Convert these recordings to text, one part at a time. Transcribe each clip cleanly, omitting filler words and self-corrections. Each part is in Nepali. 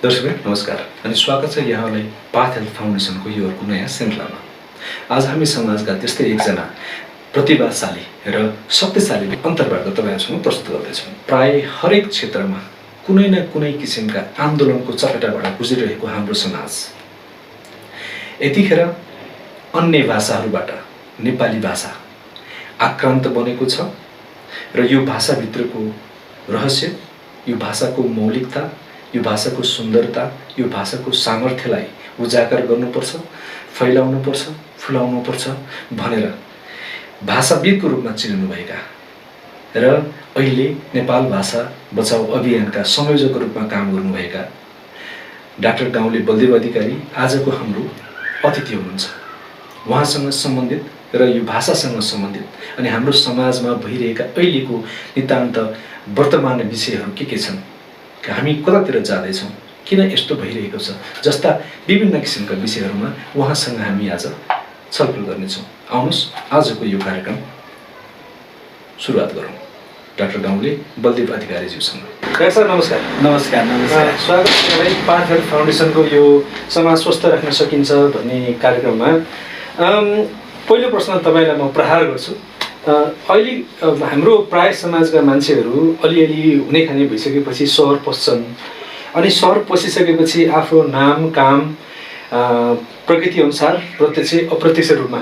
दर्शक नमस्कार अनि स्वागत छ यहाँलाई पाथ हेल्थ फाउन्डेसनको यो अर्को नयाँ श्रृङ्खलामा। आज हामी समाजका त्यस्तै एकजना प्रतिभाशाली र शक्तिशाली अन्तर्वार्ता तपाईहरुसँग प्रस्तुत गर्दैछौँ। प्राय हरेक क्षेत्रमा कुनै न कुनै किसिमका आन्दोलनको चपेटाबाट गुजिरहेको हाम्रो समाज यतिखेर अन्य भाषाहरूबाट नेपाली भाषा आक्रान्त बनेको छ र यो भाषाभित्रको रहस्य, यो भाषाको मौलिकता, यो भाषाको सुन्दरता, यो भाषाको सामर्थ्यलाई उजागर गर्नुपर्छ, फैलाउनुपर्छ, फुलाउनुपर्छ भनेर भाषाविदको रूपमा चिनिनुभएका र अहिले नेपाल भाषा बचाउ अभियानका संयोजकको रूपमा काम गर्नुभएका डाक्टर गाउँले बलदेव अधिकारी आजको हाम्रो अतिथि हुनुहुन्छ। उहाँसँग सम्बन्धित र यो भाषासँग सम्बन्धित अनि हाम्रो समाजमा भइरहेका अहिलेको नितान्त वर्तमान विषयहरू के छन्, हामी कतातिर जाँदैछौँ, किन यस्तो भइरहेको छ जस्ता विभिन्न किसिमका विषयहरूमा उहाँसँग हामी आज छलफल गर्नेछौँ। आउनुहोस् आजको यो कार्यक्रम सुरुवात गरौँ डाक्टर गाउँले बलदेव अधिकारीज्यूसँग। डाक्टर नमस्कार। नमस्कार। स्वागत छ तपाईँ पाथ हेल्थ फाउन्डेसनको यो समाज स्वस्थ राख्न सकिन्छ भन्ने कार्यक्रममा। पहिलो प्रश्न तपाईँलाई म प्रहार गर्छु। अहिले हाम्रो प्राय समाजका मान्छेहरू अलिअलि हुने खाने भइसकेपछि सहर पस्छन् अनि सहर पसिसकेपछि आफ्नो नाम काम प्रकृति अनुसार प्रत्यक्ष अप्रत्यक्ष रूपमा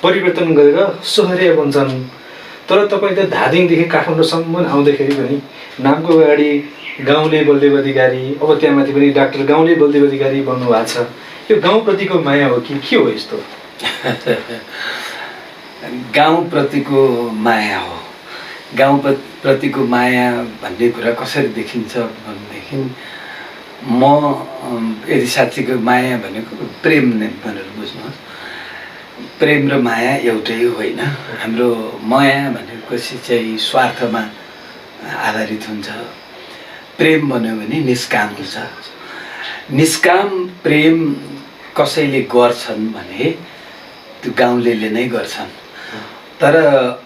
परिवर्तन गरेर सहरिया बन्छन्। तर तपाईँ त धादिङदेखि काठमाडौँसम्म आउँदाखेरि पनि नामको अगाडि गाउँले बलदेव अधिकारी, अब त्यहाँ माथि पनि डाक्टर गाउँले बलदेव अधिकारी बन्नु भएको छ। यो गाउँप्रतिको माया हो कि के हो यस्तो? गाउँप्रतिको माया हो। गाउँप्रतिको माया भन्ने कुरा कसरी देखिन्छ भनेदेखि म यदि साँच्चीको माया भनेको प्रेम नै भनेर बुझ्नुहोस्। प्रेम र माया एउटै होइन। हाम्रो माया भनेपछि चाहिँ स्वार्थमा आधारित हुन्छ। प्रेम भन्यो भने निष्काम हुन्छ। निष्काम प्रेम कसैले गर्छन् भने त्यो गाउँलेले नै गर्छन्। तर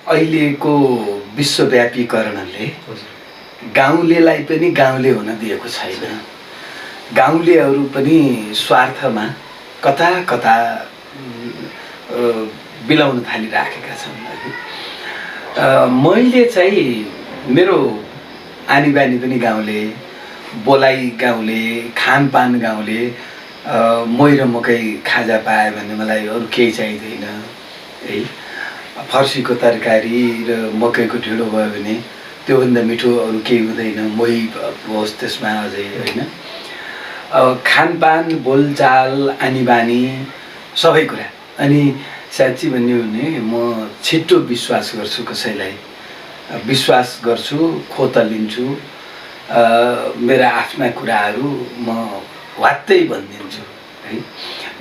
अहिलेको विश्वव्यापीकरणले गाउँलेलाई पनि गाउँले हुन दिएको छैन। गाउँलेहरू पनि स्वार्थमा कता कता बिलाउन थालिराखेका छन्। मैले चाहिँ मेरो आनी बानी पनि गाउँले, बोलाइ गाउँले, खानपान गाउँले। मही र मकै खाजा पाएँ भने मलाई अरू केही चाहिँदैन है। फर्सीको तरकारी र मकैको ढिँडो भयो भने त्योभन्दा मिठो अरू केही हुँदैन। मही होस् त्यसमा अझै होइन। खानपान, बोलचाल, आनी बानी सबै कुरा। अनि साँच्ची भन्ने हो भने म छिट्टो विश्वास गर्छु कसैलाई, विश्वास गर्छु, खोतलिन्छु। मेरा आफ्ना कुराहरू म वात्तै भनिदिन्छु है।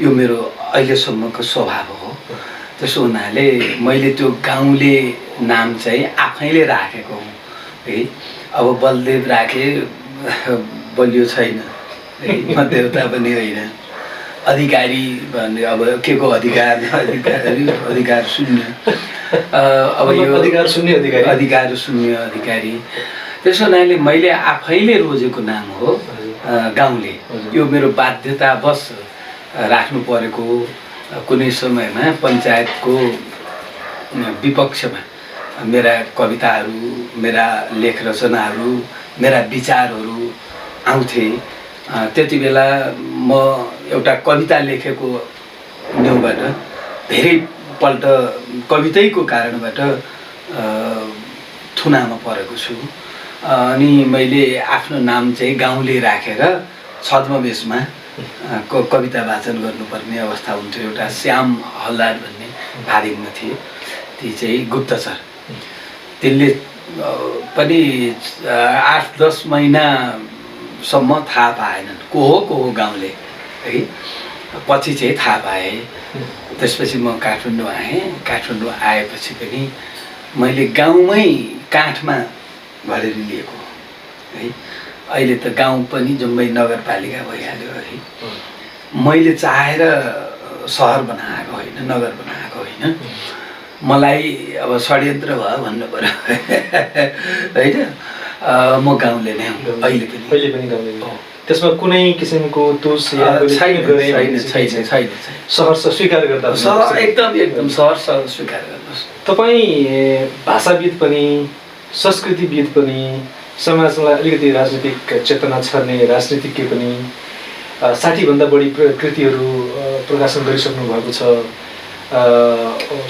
यो मेरो अहिलेसम्मको स्वभाव हो। त्यसो हुनाले मैले त्यो गाउँले नाम चाहिँ आफैले राखेको हुँ है। अब बलदेव राखे बलियो छैन है। म देउता पनि होइन। अधिकारी भन्ने अब के को अधिकार, अधिकार शून्य। अब यो अधिकार शून्य अधिकारी, अधिकार शून्य अधिकारी। त्यसो हुनाले मैले आफैले रोजेको नाम हो गाउँले। यो मेरो बाध्यतावश राख्नु परेको। कुनै समयमा पञ्चायतको विपक्षमा मेरा कविताहरू, मेरा लेख रचनाहरू, मेरा विचारहरू आउँथे। त्यति बेला म एउटा कविता लेखेको न्युबाट धेरैपल्ट कवितैको कारणबाट थुनामा परेको छु। अनि मैले आफ्नो नाम चाहिँ गाउँले राखेर छद्मवेशमा कविता वाचन गर्नुपर्ने अवस्था हुन्थ्यो। एउटा श्याम हल्दार भन्ने धादिङमा थिए, ती चाहिँ गुप्तचर। तिनले पनि 8-10 महिनासम्म थाहा पाएनन् को हो गाउँले है। पछि चाहिँ थाहा पाएँ। त्यसपछि म काठमाडौँ आएँ। काठमाडौँ आएपछि पनि मैले गाउँमै काठमा घरेरी लिएको है। अहिले त गाउँ पनि जम्मै नगरपालिका भइहाल्यो है। मैले चाहेर सहर बनाएको होइन, नगर बनाएको होइन। मलाई अब षड्यन्त्र भयो भन्नु पर्यो होइन। म गाउँले नै हुँ अहिले पनि गाउँले हो। त्यसमा कुनै किसिमको दोष या छैन। सहर्ष स्वीकार गर्दा एकदम सहर्ष स्वीकार गर्नुहोस्। तपाईँ भाषाविद पनि संस्कृतिविद पनि समाजलाई अलिकति राजनीतिक चेतना छर्ने राजनीतिज्ञ पनि 60भन्दा बढी कृतिहरू प्रकाशन गरिसक्नु भएको छ।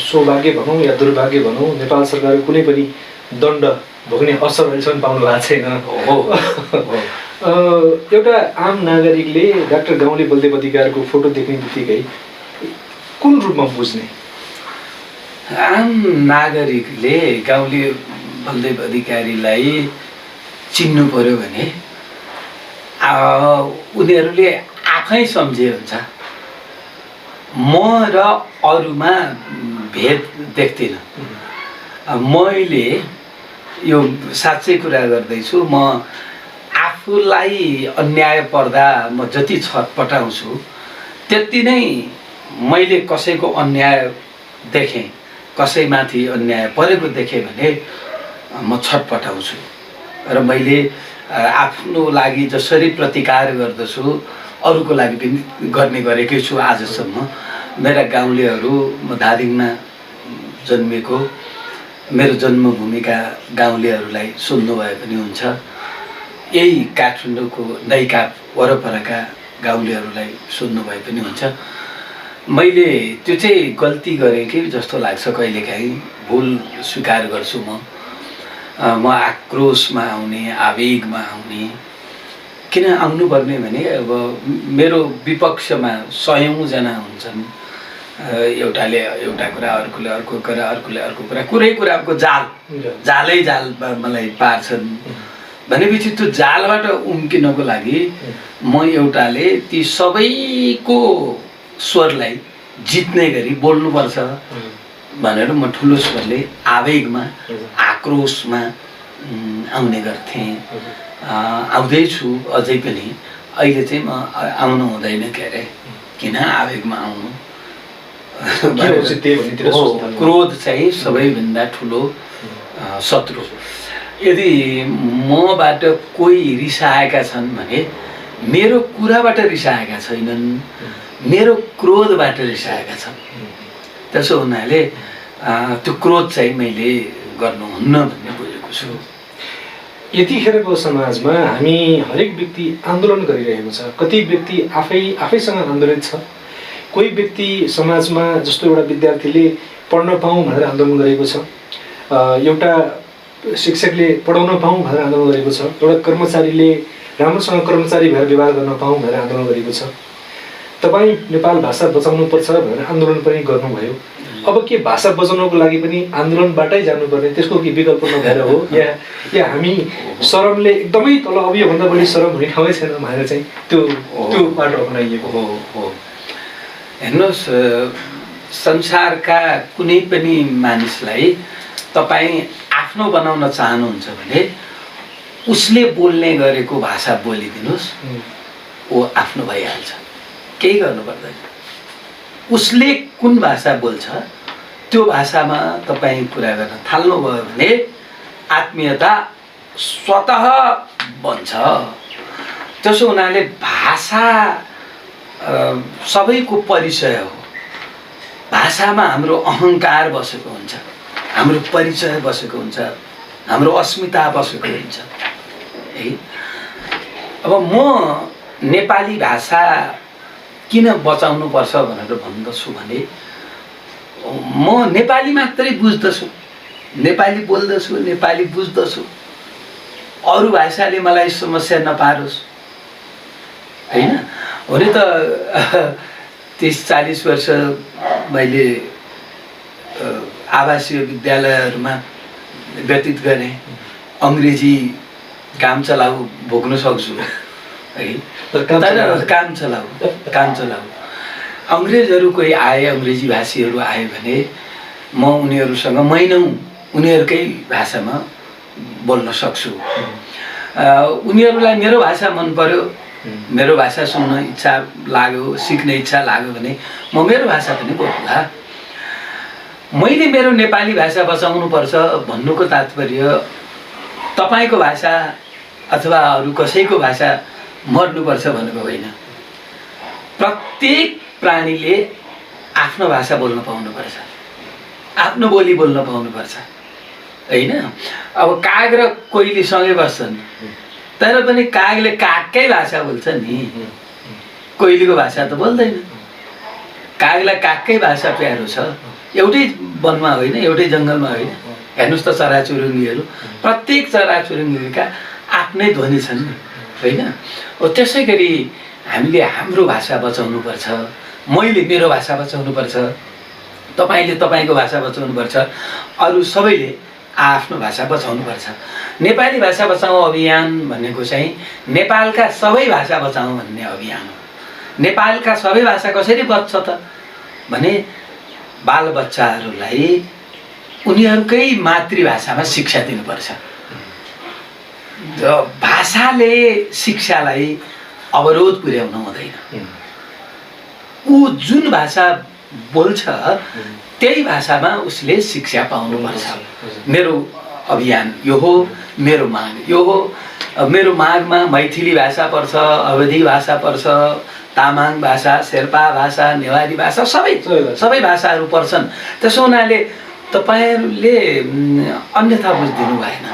सौभाग्य भनौँ या दुर्भाग्य भनौँ, नेपाल सरकारको कुनै पनि दण्ड भोग्ने अवसर अहिलेसम्म पाउनु भएको छैन। एउटा आम नागरिकले डाक्टर गाउँले बलदेव अधिकारको फोटो देख्ने बित्तिकै कुन रूपमा बुझ्ने? आम नागरिकले गाउँले बलदेव अधिकारीलाई चिन्नु पर्यो भने उनीहरूले आफै सम्झे हुन्छ। म र अरूमा भेद देख्दिनँ। मैले यो साँच्चै कुरा गर्दैछु, म आफूलाई अन्याय पर्दा म जति छटपटाउँछु त्यति नै मैले कसैको अन्याय देखेँ, कसैमाथि अन्याय परेको देखेँ भने म छटपटाउँछु। र मैले आफ्नो लागि जसरी प्रतिकार गर्दछु अरूको लागि पनि गर्ने गरेकै छु आजसम्म। मेरा गाउँलेहरू, म धादिङमा जन्मेको, मेरो जन्मभूमिका गाउँलेहरूलाई सोध्नुभए पनि हुन्छ, यही काठमाडौँको नैका वरपरका गाउँलेहरूलाई सोध्नुभए पनि हुन्छ। मैले त्यो चाहिँ गल्ती गरेँ कि जस्तो लाग्छ कहिलेकाहीँ, भुल स्वीकार गर्छु म आक्रोशमा आउने, आवेगमा आउने। किन आउनुपर्ने भने अब मेरो विपक्षमा 100जना हुन्छन्, एउटाले एउटा कुरा, अर्कोले अर्को कुरा, अर्कोले अर्को कुरा, कुराको जालै मलाई पार्छन् भनेपछि त्यो जालबाट उम्किनको लागि म एउटाले ती सबैको स्वरलाई जित्ने गरी बोल्नुपर्छ भनेर म ठुलो स्वरले आवेगमा, आक्रोशमा आउने गर्थेँ। आउँदैछु अझै पनि। अहिले चाहिँ म आउनु हुँदैन। के अरे किन आवेगमा आउनु? क्रोध चाहिँ सबैभन्दा ठुलो शत्रु। यदि मबाट कोही रिसाएका छन् भने मेरो कुराबाट रिसाएका छैनन्, मेरो क्रोधबाट रिसाएका छन्। त्यसो हुनाले त्यो क्रोध चाहिँ मैले गर्नुहुन्न भन्ने बुझेको छु। यतिखेरको समाजमा हामी हरेक व्यक्ति आन्दोलन गरिरहेको छ। कति व्यक्ति आफैसँग आन्दोलित छ। कोही व्यक्ति समाजमा, जस्तो एउटा विद्यार्थीले पढ्न पाऊँ भनेर आन्दोलन गरेको छ, एउटा शिक्षकले पढाउन पाऊँ भनेर आन्दोलन गरेको छ, एउटा कर्मचारीले राम्रोसँग कर्मचारी भएर व्यवहार गर्न पाऊँ भनेर आन्दोलन गरेको छ। तपाईँ नेपाल भाषा बचाउनुपर्छ भनेर आन्दोलन पनि गर्नुभयो। अब के भाषा बचाउनको लागि पनि आन्दोलनबाटै जानुपर्ने, त्यसको के विकल्प नभएर हो या हामी शरमले एकदमै तल अब योभन्दा बढी शरम हुने ठाउँै छैन भनेर चाहिँ त्यो बाटो अपनाइएको हो? हेर्नुहोस्, संसारका कुनै पनि मानिसलाई तपाईँ आफ्नो बनाउन चाहनुहुन्छ भने उसले बोल्ने गरेको भाषा बोलिदिनुहोस्, ऊ आफ्नो भइहाल्छ, केही गर्नु पर्दैन। उसले कुन भाषा बोल्छ त्यो भाषामा तपाईँ कुरा गर्न थाल्नुभयो भने आत्मीयता स्वतः बन्छ। त्यसो हुनाले भाषा सबैको परिचय हो। भाषामा हाम्रो अहङ्कार बसेको हुन्छ, हाम्रो परिचय बसेको हुन्छ, हाम्रो अस्मिता बसेको हुन्छ है। अब म नेपाली भाषा किन बचाउनु पर्छ भनेर भन्दछु भने म नेपाली मात्रै बुझ्दछु, नेपाली बोल्दछु, नेपाली बुझ्दछु। अरू भाषाले मलाई समस्या नपारोस् हैन। हुन त 30-40 वर्ष मैले आवासीय विद्यालयहरूमा व्यतीत गरेँ। अङ्ग्रेजी काम चलाउ भोग्न सक्छु है, काम चलाउ। अङ्ग्रेजहरू कोही आए, अङ्ग्रेजी भाषीहरू आए भने म उनीहरूसँग महिनौँ उनीहरूकै भाषामा बोल्न सक्छु। उनीहरूलाई मेरो भाषा मन पर्यो, मेरो भाषा सुन्न इच्छा लाग्यो, सिक्ने इच्छा लाग्यो भने म मेरो भाषा पनि बोल्ला। मैले मेरो नेपाली भाषा बचाउनु पर्छ भन्नुको तात्पर्य तपाईको भाषा अथवा अरू कसैको भाषा मर्नुपर्छ भनेको होइन। प्रत्येक प्राणीले आफ्नो भाषा बोल्न पाउनुपर्छ, आफ्नो बोली बोल्न पाउनुपर्छ होइन। अब काग र कोइली सँगै बस्छन् तर पनि कागले कागकै भाषा बोल्छ नि, कोइलीको भाषा त बोल्दैन। कागलाई कागकै भाषा प्यारो छ, एउटै वनमा होइन, एउटै जङ्गलमा होइन। हेर्नुहोस् त चराचुरुङ्गीहरू, प्रत्येक चराचुरुङ्गीका आफ्नै ध्वनि छन् नि होइन। त्यसै गरी हामीले हाम्रो भाषा बचाउनुपर्छ, मैले मेरो भाषा बचाउनुपर्छ, तपाईँले तपाईँको भाषा बचाउनुपर्छ, अरू सबैले आफ्नो भाषा बचाउनुपर्छ। नेपाली भाषा बचाउँ अभियान भनेको चाहिँ नेपालका सबै भाषा बचाउँ भन्ने अभियान हो। नेपालका सबै भाषा कसरी बच्छ त भने बालबच्चाहरूलाई उनीहरूकै मातृभाषामा शिक्षा दिनुपर्छ। भाषाले शिक्षालाई अवरोध पुर्याउन हुँदैन। ऊ जुन भाषा बोल्छ त्यही भाषामा उसले शिक्षा पाउनुपर्छ। मेरो अभियान यो हो, मेरो माग यो हो। मेरो मागमा मैथिली भाषा पर्छ, अवधी भाषा पर्छ, तामाङ भाषा, शेर्पा भाषा, नेवारी भाषा, सबै भाषाहरू पर्छन्। त्यसो हुनाले तपाईँहरूले अन्यथा बुझिदिनु भएन।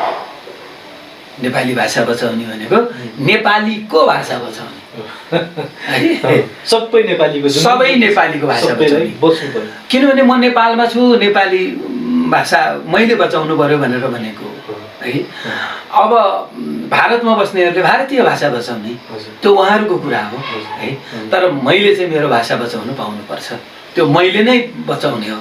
नेपाली भाषा बचाउने भनेको नेपालीको भाषा बचाउने, सबै नेपालीको भाषा बचाउने। किनभने म नेपालमा छु, नेपाली भाषा मैले बचाउनु पर्यो भनेर भनेको है। अब भारतमा बस्नेहरूले भारतीय भाषा बचाउने त्यो उहाँहरूको कुरा हो है। तर मैले चाहिँ मेरो भाषा बचाउनु पाउनुपर्छ, त्यो मैले नै बचाउने हो।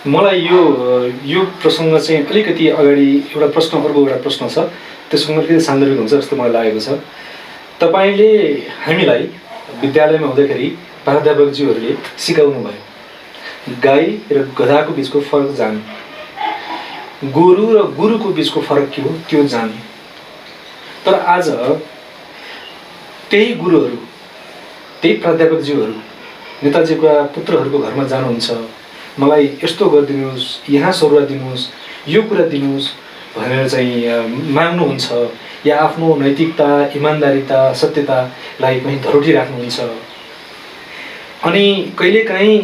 मलाई यो प्रसङ्ग चाहिँ अलिकति अगाडि एउटा प्रश्न, अर्को एउटा प्रश्न छ, त्यससँग अलिकति सान्दर्भिक हुन्छ जस्तो मलाई लागेको छ। तपाईँले हामीलाई विद्यालयमा हुँदाखेरि प्राध्यापकज्यूहरूले सिकाउनु भयो गाई र गधाको बिचको फरक जाने, गोरु र गुरुको बिचको फरक के हो त्यो जाने। तर आज त्यही गुरुहरू, त्यही प्राध्यापकज्यूहरू नेताजीका पुत्रहरूको घरमा जानुहुन्छ, मलाई यस्तो गरिदिनुहोस्, यहाँ सरुवा दिनुहोस्, यो कुरा दिनुहोस् भनेर चाहिँ माग्नुहुन्छ, या आफ्नो नैतिकता, इमान्दारिता, सत्यतालाई कहीँ धरोटी राख्नुहुन्छ। अनि कहिलेकाहीँ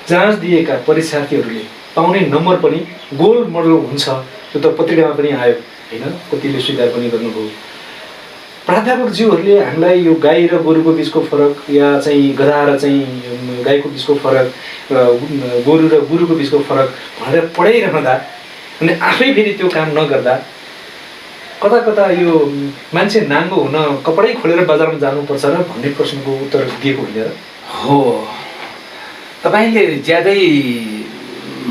जाँच दिएका परीक्षार्थीहरूले पाउने नम्बर पनि गोल्ड मोडल हुन्छ, त्यो त पत्रिकामा पनि आयो होइन, कतिले स्वीकार पनि गर्नुभयो। प्राध्यापकज्यूहरूले हामीलाई यो गाई र गोरुको बिचको फरक, या चाहिँ गधा र चाहिँ गाईको बिचको फरक, गोरु र गुरुको बिचको फरक भनेर पढाइरहँदा अनि आफै फेरि त्यो काम नगर्दा कता कता यो मान्छे नाङ्गो हुन कपडै खोलेर बजारमा जानुपर्छ र भन्ने प्रश्नको उत्तर दिएको होइन र? हो, तपाईँले ज्यादै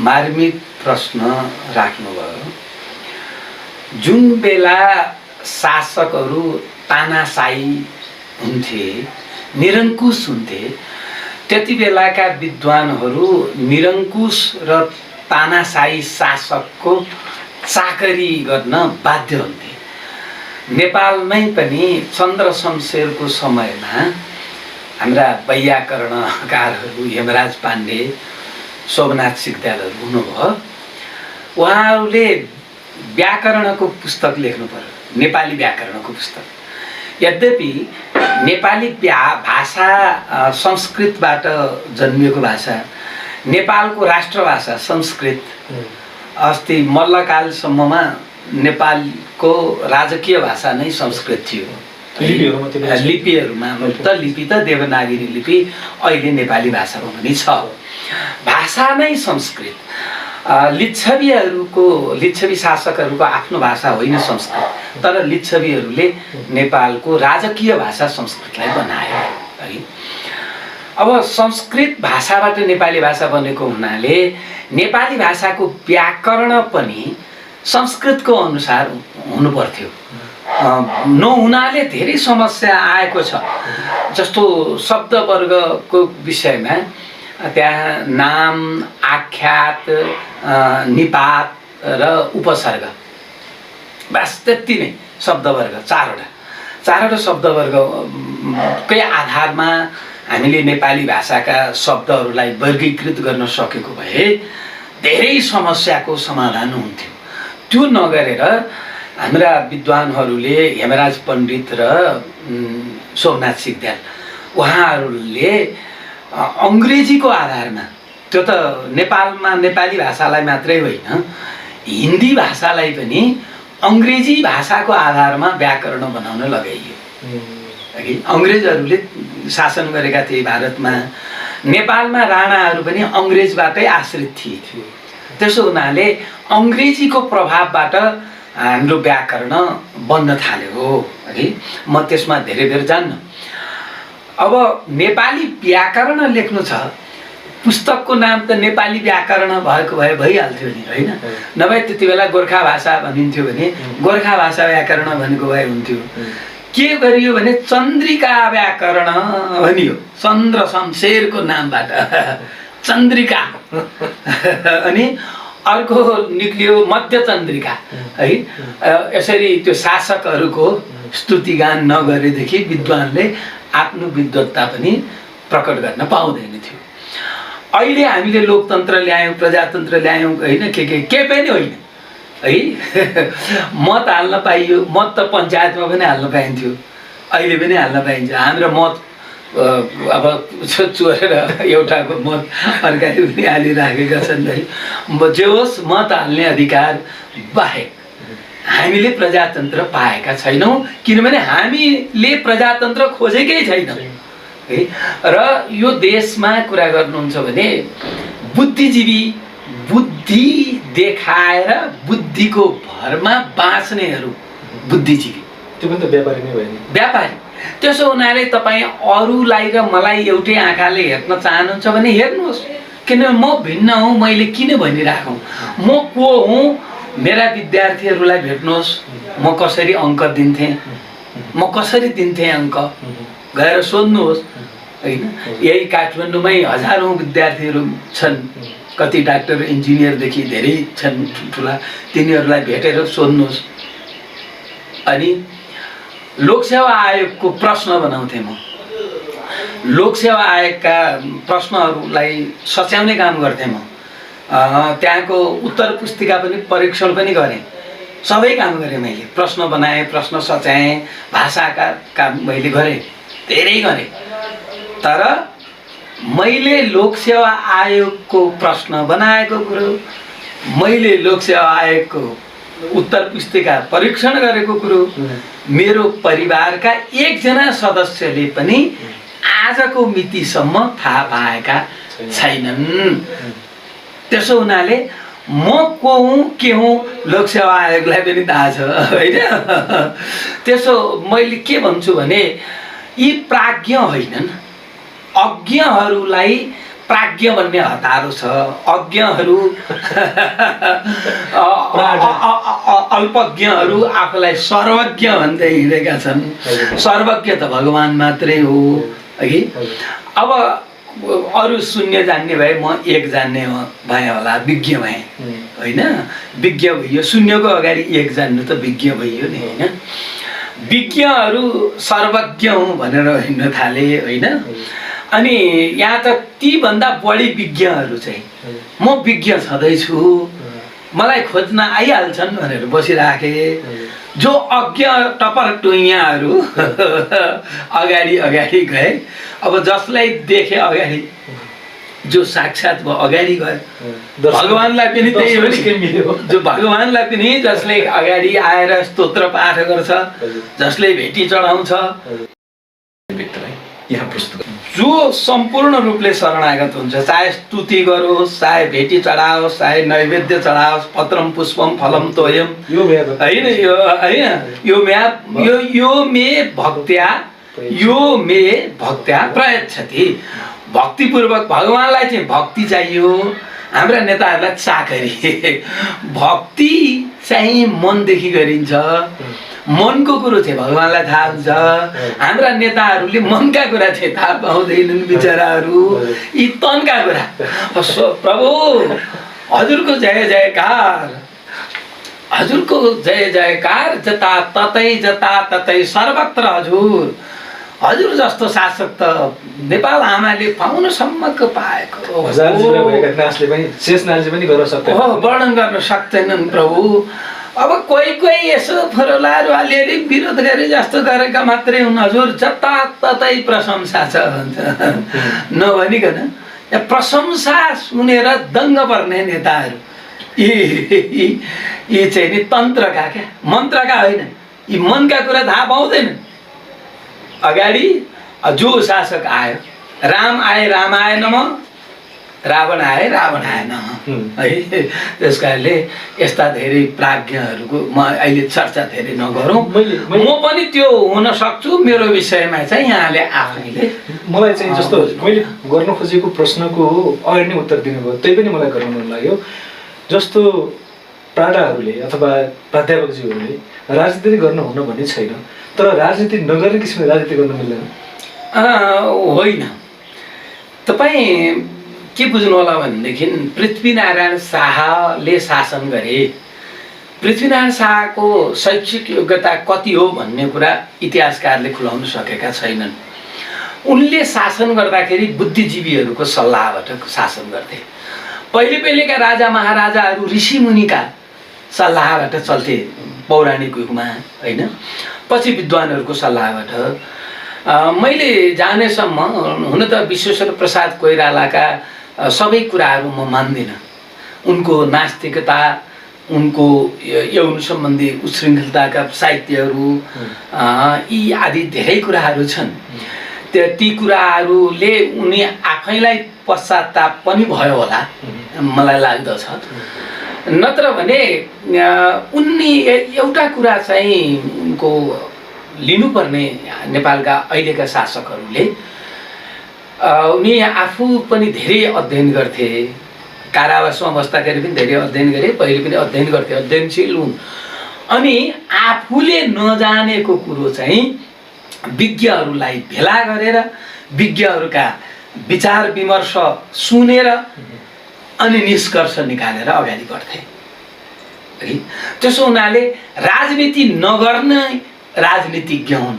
मार्मिक प्रश्न राख्नुभयो। जुन बेला शासकहरू तानाशाही हुन्थे, निरङ्कुश हुन्थे, त्यति बेलाका विद्वानहरू निरङ्कुश र तानाशाही शासकको चाकरी गर्न बाध्य हुन्थे। नेपालमै पनि चन्द्र शमशेरको समयमा हाम्रा वैयाकरणकारहरू हेमराज पाण्डे, सोमनाथ सिग्देलहरू हुनुभयो। उहाँहरूले व्याकरणको पुस्तक लेख्नु पर्यो, नेपाली व्याकरणको पुस्तक। यद्यपि नेपाली भाषा संस्कृतबाट जन्मिएको भाषा, नेपालको राष्ट्रभाषा संस्कृत। अस्ति मल्लकालसम्ममा नेपालको राजकीय भाषा नै संस्कृत थियो। लिपिहरूमा त लिपि त देवनागरी लिपि अहिले नेपाली भाषामा पनि छ। भाषा नै संस्कृत। लिच्छवी शासकहरूको आफ्नो भाषा होइन संस्कृत, तर लिच्छवीहरूले नेपालको राजकीय भाषा संस्कृतलाई बनायो है। अब संस्कृत भाषाबाट नेपाली भाषा बनेको हुनाले नेपाली भाषाको व्याकरण पनि संस्कृतको अनुसार हुनु पर्थ्यो। नहुनाले धेरै समस्या आएको छ। जस्तो शब्दवर्गको विषयमा त्यहाँ नाम, आख्यात, निपात र उपसर्ग, बस त्यति नै शब्दवर्ग। चारवटा शब्दवर्गकै आधारमा हामीले नेपाली भाषाका शब्दहरूलाई वर्गीकृत गर्न सकेको भए धेरै समस्याको समाधान हुन्थ्यो। त्यो नगरेर हाम्रा विद्वानहरूले हेमराज पण्डित र सोमनाथ सिग्देल उहाँहरूले अङ्ग्रेजीको आधारमा, त्यो त नेपालमा नेपाली भाषालाई मात्रै होइन हिन्दी भाषालाई पनि अङ्ग्रेजी भाषाको आधारमा व्याकरण बनाउन लगाइयो। है, अङ्ग्रेजहरूले शासन गरेका थिए भारतमा। नेपालमा राणाहरू पनि अङ्ग्रेजबाटै आश्रित थिए। त्यसो हुनाले अङ्ग्रेजीको प्रभावबाट हाम्रो व्याकरण बन्न थाल्यो। है, म त्यसमा धेरै बेर जान्न। अब नेपाली व्याकरण लेख्नु छ, पुस्तकको नाम त नेपाली व्याकरण भएको भए भइहाल्थ्यो नि, होइन? नभए त्यति बेला गोर्खा भाषा भनिन्थ्यो भने गोर्खा भाषा व्याकरण भनेको भए हुन्थ्यो। के गरियो भने चन्द्रिका व्याकरण भनियो, चन्द्र शमशेरको नामबाट चन्द्रिका। अनि अर्को निक्लियो मध्य चन्द्रिका। है, यसरी त्यो शासकहरूको स्तुतिगान नगरेदेखि विद्वानले आफ्नो विद्वत्ता पनि प्रकट गर्न पाउँदैन थियो। अहिले हामीले लोकतन्त्र ल्यायौँ, प्रजातन्त्र ल्यायौँ, होइन? के पनि होइन। है, मत हाल्न पाइयो। मत त पञ्चायतमा पनि हाल्न पाइन्थ्यो, अहिले पनि हाल्न पाइन्छ। हाम्रो मत अब चोरेर एउटाको मत अर्काले पनि हालिराखेका छन्। है, जे होस्, मत हाल्ने अधिकार बाहेक हामीले प्रजातन्त्र पाएका छैनौँ, किनभने हामीले प्रजातन्त्र खोजेकै छैनौँ। है, र यो देशमा कुरा गर्नुहुन्छ भने बुद्धिजीवी, बुद्धि देखाएर बुद्धिको भरमा बाँच्नेहरू बुद्धिजीवी, त्यो पनि त व्यापारी नै भयो नि। व्यापारी। त्यसो हुनाले तपाईँ अरूलाई र मलाई एउटै आँखाले हेर्न चाहनुहुन्छ भने हेर्नुहोस्, किनभने म भिन्न हुँ। मैले किन भनिरहेको हुँ, म को हुँ? मेरा विद्यार्थीहरूलाई भेट्नुहोस्, म कसरी अङ्क दिन्थेँ, म कसरी दिन्थेँ अङ्क, गएर सोध्नुहोस्। होइन, यही काठमाडौँमै हजारौँ विद्यार्थीहरू छन्, कति डाक्टर इन्जिनियरदेखि धेरै छन् ठुला, तिनीहरूलाई भेटेर सोध्नुहोस्। अनि लोकसेवा आयोगको प्रश्न बनाउँथेँ म। लोकसेवा आयोगका प्रश्नहरूलाई सच्याउने काम गर्थेँ म। त्यहाँको उत्तर पुस्तिका पनि परीक्षण पनि गरेँ, सबै काम गरेँ मैले। प्रश्न बनाएँ, प्रश्न सच्याएँ, भाषाका काम मैले गरेँ, धेरै गरेँ। तर मैले लोकसेवा आयोगको प्रश्न बनाएको कुरो, मैले लोकसेवा आयोगको उत्तर पुस्तिका परीक्षण गरेको कुरो मेरो परिवारका एकजना सदस्यले पनि आजको मितिसम्म थाहा पाएका छैनन्। त्यसो हुनाले म को हुँ, के हुँ, लोकसेवा आयोगलाई पनि थाहा छ, होइन? त्यसो मैले के भन्छु भने यी प्राज्ञ होइनन्, अज्ञहरूलाई प्राज्ञ भन्ने हतारो छ। अज्ञहरू अल्पज्ञहरू आफूलाई सर्वज्ञ भन्दै हिँडेका छन्। सर्वज्ञ त भगवान् मात्रै हो। है, अब अरू शून्य जान्ने भए म एक जान्ने भएँ होला, विज्ञ भएँ, होइन? विज्ञ भइयो, शून्यको अगाडि एक जान्नु त विज्ञ भइयो नि, होइन? विज्ञहरू सर्वज्ञ हुँ भनेर हिँड्न थाले, होइन? अनि यहाँ त तीभन्दा बढी विज्ञहरू चाहिँ म विज्ञ छँदैछु, मलाई खोज्न आइहाल्छन् भनेर बसिराखे। जो अज्ञ टपर टुइयाहरू अगाडि अगाडि गए। अब जसलाई देखे अगाडि, जो साक्षात् अगाडि गए, भगवान्लाई पनि त्यही हो नि। जो भगवान्लाई पनि जसले अगाडि आएर स्तोत्र पाठ गर्छ, जसले भेटी चढाउँछ, यहाँ प्रस्तुत जो सम्पूर्ण रूपले शरणागत हुन्छ, चाहे स्तुति गरोस्, चाहे भेटी चढाओस्, चाहे नैवेद्य चढाओस्, पत्रम पुष्पम फलम तोयम, होइन? यो मे भक्त्या प्रयच्छति। भक्तिपूर्वक भगवान्लाई चाहिँ भक्ति चाहियो। हाम्रा नेताहरूलाई चाकरी। भक्ति चाहिँ मनदेखि गरिन्छ। मनको कुरो चाहिँ भगवान्लाई थाहा हुन्छ। हाम्रा नेताहरूले मनका कुरा चाहिँ थाहा पाउँदैनन् बिचराहरू, यी तनका कुरा। प्रभु हजुरको जय जयकार, हजुरको जय जयकार, जता ततै सर्वत्र हजुर। हजुर जस्तो शासक त नेपाल आमाले पाउनसम्मको पाएको। वर्णन गर्न सक्दैनन् प्रभु। अब कोही कोही यसो फरोलाहरू अलिअलि विरोध गरे जस्तो गरेका मात्रै हुन् हजुर, जताततै प्रशंसा छ भन्छ। नभनिकन यहाँ प्रशंसा सुनेर दङ्ग पर्ने नेताहरू यी चाहिँ नि तन्त्रका क्या, मन्त्रका होइन, यी मनका कुरा थाहा पाउँदैन। अगाडि जो शासक आयो, राम आए राम आएन, रावण आए रावण आएन है। त्यस कारणले यस्ता धेरै प्राज्ञहरूको म अहिले चर्चा धेरै नगरौँ। म पनि त्यो हुन सक्छु, मेरो विषयमा चाहिँ यहाँले आफैले। मलाई चाहिँ जस्तो मैले गर्न खोजेको प्रश्नको अगाडि नै उत्तर दिनुभयो, त्यही पनि मलाई गर्न मन लाग्यो। जस्तो प्राडाहरूले अथवा प्राध्यापकज्यूहरूले राजनीति गर्नुहुन्न भन्ने छैन, तर राजनीति नगर्ने किसिमले राजनीति गर्न मिल्दैन होइन। तपाईँ के बुझ्नु होला भनेदेखि पृथ्वीनारायण शाहले शासन गरे, पृथ्वीनारायण शाहको शैक्षिक योग्यता कति हो भन्ने कुरा इतिहासकारले खुलाउन सकेका छैनन्। उनले शासन गर्दाखेरि बुद्धिजीवीहरूको सल्लाहबाट शासन गर्थे। पहिलेका राजा महाराजाहरू ऋषिमुनिका सल्लाहबाट चल्थे पौराणिक युगमा होइन, पछि विद्वानहरूको सल्लाहबाट। मैले जानेसम्म हुन त विश्वेश्वर प्रसाद कोइरालाका सबै कुराहरू म मान्दिनँ। उनको नास्तिकता, उनको यौन सम्बन्धी उच्छृङ्खलताका साहित्यहरू, यी आदि धेरै कुराहरू छन्। ती कुराहरूले उनी आफैलाई पश्चाताप पनि भयो होला मलाई लाग्दछ। नत्र भने उनी एउटा कुरा चाहिँ उनको लिनुपर्ने नेपालका अहिलेका शासकहरूले, उनी आफू पनि धेरै अध्ययन गर्थे, कारावासमा बस्दाखेरि पनि धेरै अध्ययन गरे, पहिले पनि अध्ययन गर्थे, अध्ययनशील हुन्। अनि आफूले नजानेको कुरो चाहिँ विज्ञहरूलाई भेला गरेर विज्ञहरूका विचार विमर्श सुनेर अनि निष्कर्ष निकालेर अगाडि बढ्थे है। त्यसो हुनाले राजनीति नगर्ने राजनीतिज्ञ हुन्,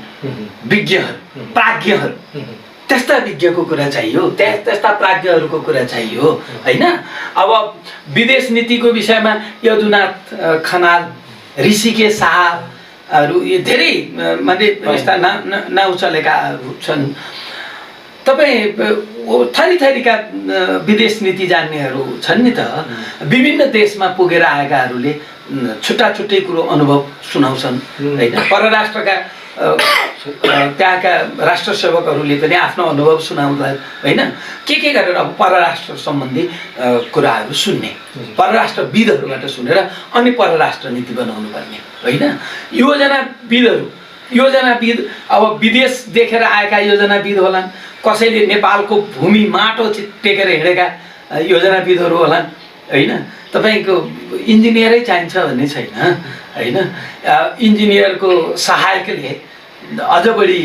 विज्ञहरू, प्राज्ञहरू। त्यस्ता विज्ञको कुरा चाहियो, त्यस्ता प्राज्ञहरूको कुरा चाहियो होइन। अब विदेश नीतिको विषयमा यदुनाथ खनाल, ऋषिकेश शाहहरू यो धेरै माने यस्ता नाउँ चलेकाहरू छन्। तपाईँ थरी थरीका विदेश नीति जान्नेहरू छन् नि त। विभिन्न देशमा पुगेर आएकाहरूले छुट्टा छुट्टै कुरो अनुभव सुनाउँछन् होइन। परराष्ट्रका त्यहाँका राष्ट्र सेवकहरूले पनि आफ्नो अनुभव सुनाउँदा होइन, के गरेर अब परराष्ट्र सम्बन्धी कुराहरू सुन्ने, परराष्ट्रविदहरूबाट सुनेर अनि परराष्ट्र नीति बनाउनु पर्ने होइन। योजनाविद अब विदेश देखेर आएका योजनाविद होलान्, कसैले नेपालको भूमि माटो टेकेर हिँडेका योजनाविदहरू होलान् होइन। तपाईँको इन्जिनियरै चाहिन्छ भन्ने छैन होइन। इन्जिनियरको सहायकले अझ बढी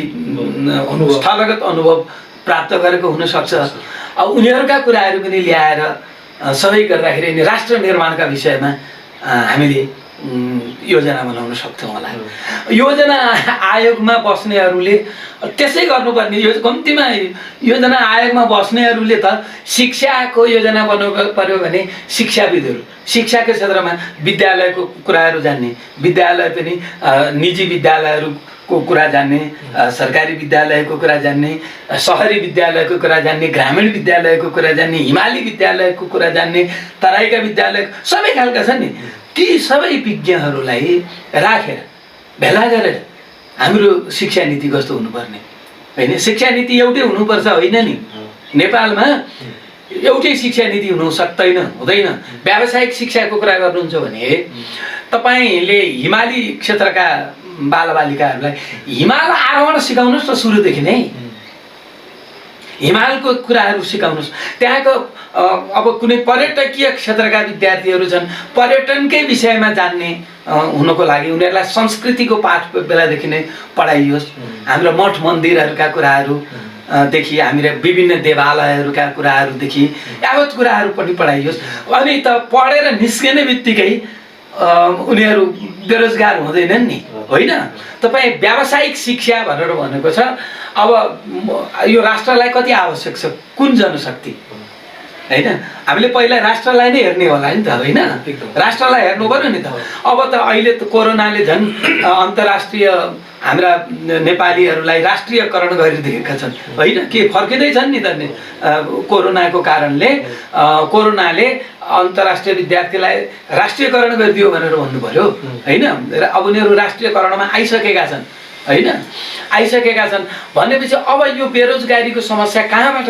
स्थलगत अनुभव प्राप्त गरेको हुनसक्छ। अब उनीहरूका कुराहरू पनि ल्याएर सबै गर्दाखेरि राष्ट्र निर्माणका विषयमा हामीले योजना बनाउन सक्छौँ होला। योजना आयोगमा बस्नेहरूले त्यसै गर्नुपर्ने, यो कम्तीमा योजना आयोगमा बस्नेहरूले त शिक्षाको योजना बनाउनु पर्यो भने शिक्षाविदहरू, शिक्षाको क्षेत्रमा विद्यालयको कुराहरू जान्ने, विद्यालय पनि निजी विद्यालयहरूको कुरा जान्ने, सरकारी विद्यालयको कुरा जान्ने, सहरी विद्यालयको कुरा जान्ने, ग्रामीण विद्यालयको कुरा जान्ने, हिमाली विद्यालयको कुरा जान्ने, तराईका विद्यालय सबै खालका छन् नि। ती सबै विज्ञहरूलाई राखेर भेला गरेर हाम्रो शिक्षा नीति कस्तो हुनुपर्ने होइन। शिक्षा नीति एउटै हुनुपर्छ होइन नि। नेपालमा एउटै शिक्षा नीति हुन सक्दैन, हुँदैन। व्यावसायिक शिक्षाको कुरा गर्नुहुन्छ भने तपाईँले हिमाली क्षेत्रका बालबालिकाहरूलाई हिमाल आरोहण सिकाउनुहोस् न सुरुदेखि नै, हिमालको कुराहरू सिकाउनुहोस्। त्यहाँको अब कुनै पर्यटकीय क्षेत्रका विद्यार्थीहरू छन्, पर्यटनकै विषयमा जान्ने हुनको लागि उनीहरूलाई संस्कृतिको पाठ बेलादेखि नै पढाइयोस्। हाम्रो मठ मन्दिरहरूका कुराहरूदेखि हामीले विभिन्न देवालयहरूका कुराहरूदेखि यावत कुराहरू पनि पढाइयोस्। अनि त पढेर निस्किने बित्तिकै उनीहरू बेरोजगार हुँदैनन् नि होइन। तपाईँ व्यावसायिक शिक्षा भनेर भनेको छ। अब यो राष्ट्रलाई कति आवश्यक छ, कुन जनशक्ति होइन? हामीले पहिला राष्ट्रलाई नै हेर्ने होला नि त, होइन? राष्ट्रलाई हेर्नु पर्यो नि त। अब त अहिले त कोरोनाले झन् अन्तर्राष्ट्रिय हाम्रा नेपालीहरूलाई राष्ट्रियकरण गरिदिएका छन्, होइन? के फर्किँदैछन् नि त कोरोनाको कारणले। कोरोनाले अन्तर्राष्ट्रिय विद्यार्थीलाई राष्ट्रियकरण गरिदियो भनेर भन्नु पर्यो, होइन? अब उनीहरू राष्ट्रियकरणमा आइसकेका छन्, होइन? आइसकेका छन् भनेपछि अब यो बेरोजगारीको समस्या कहाँबाट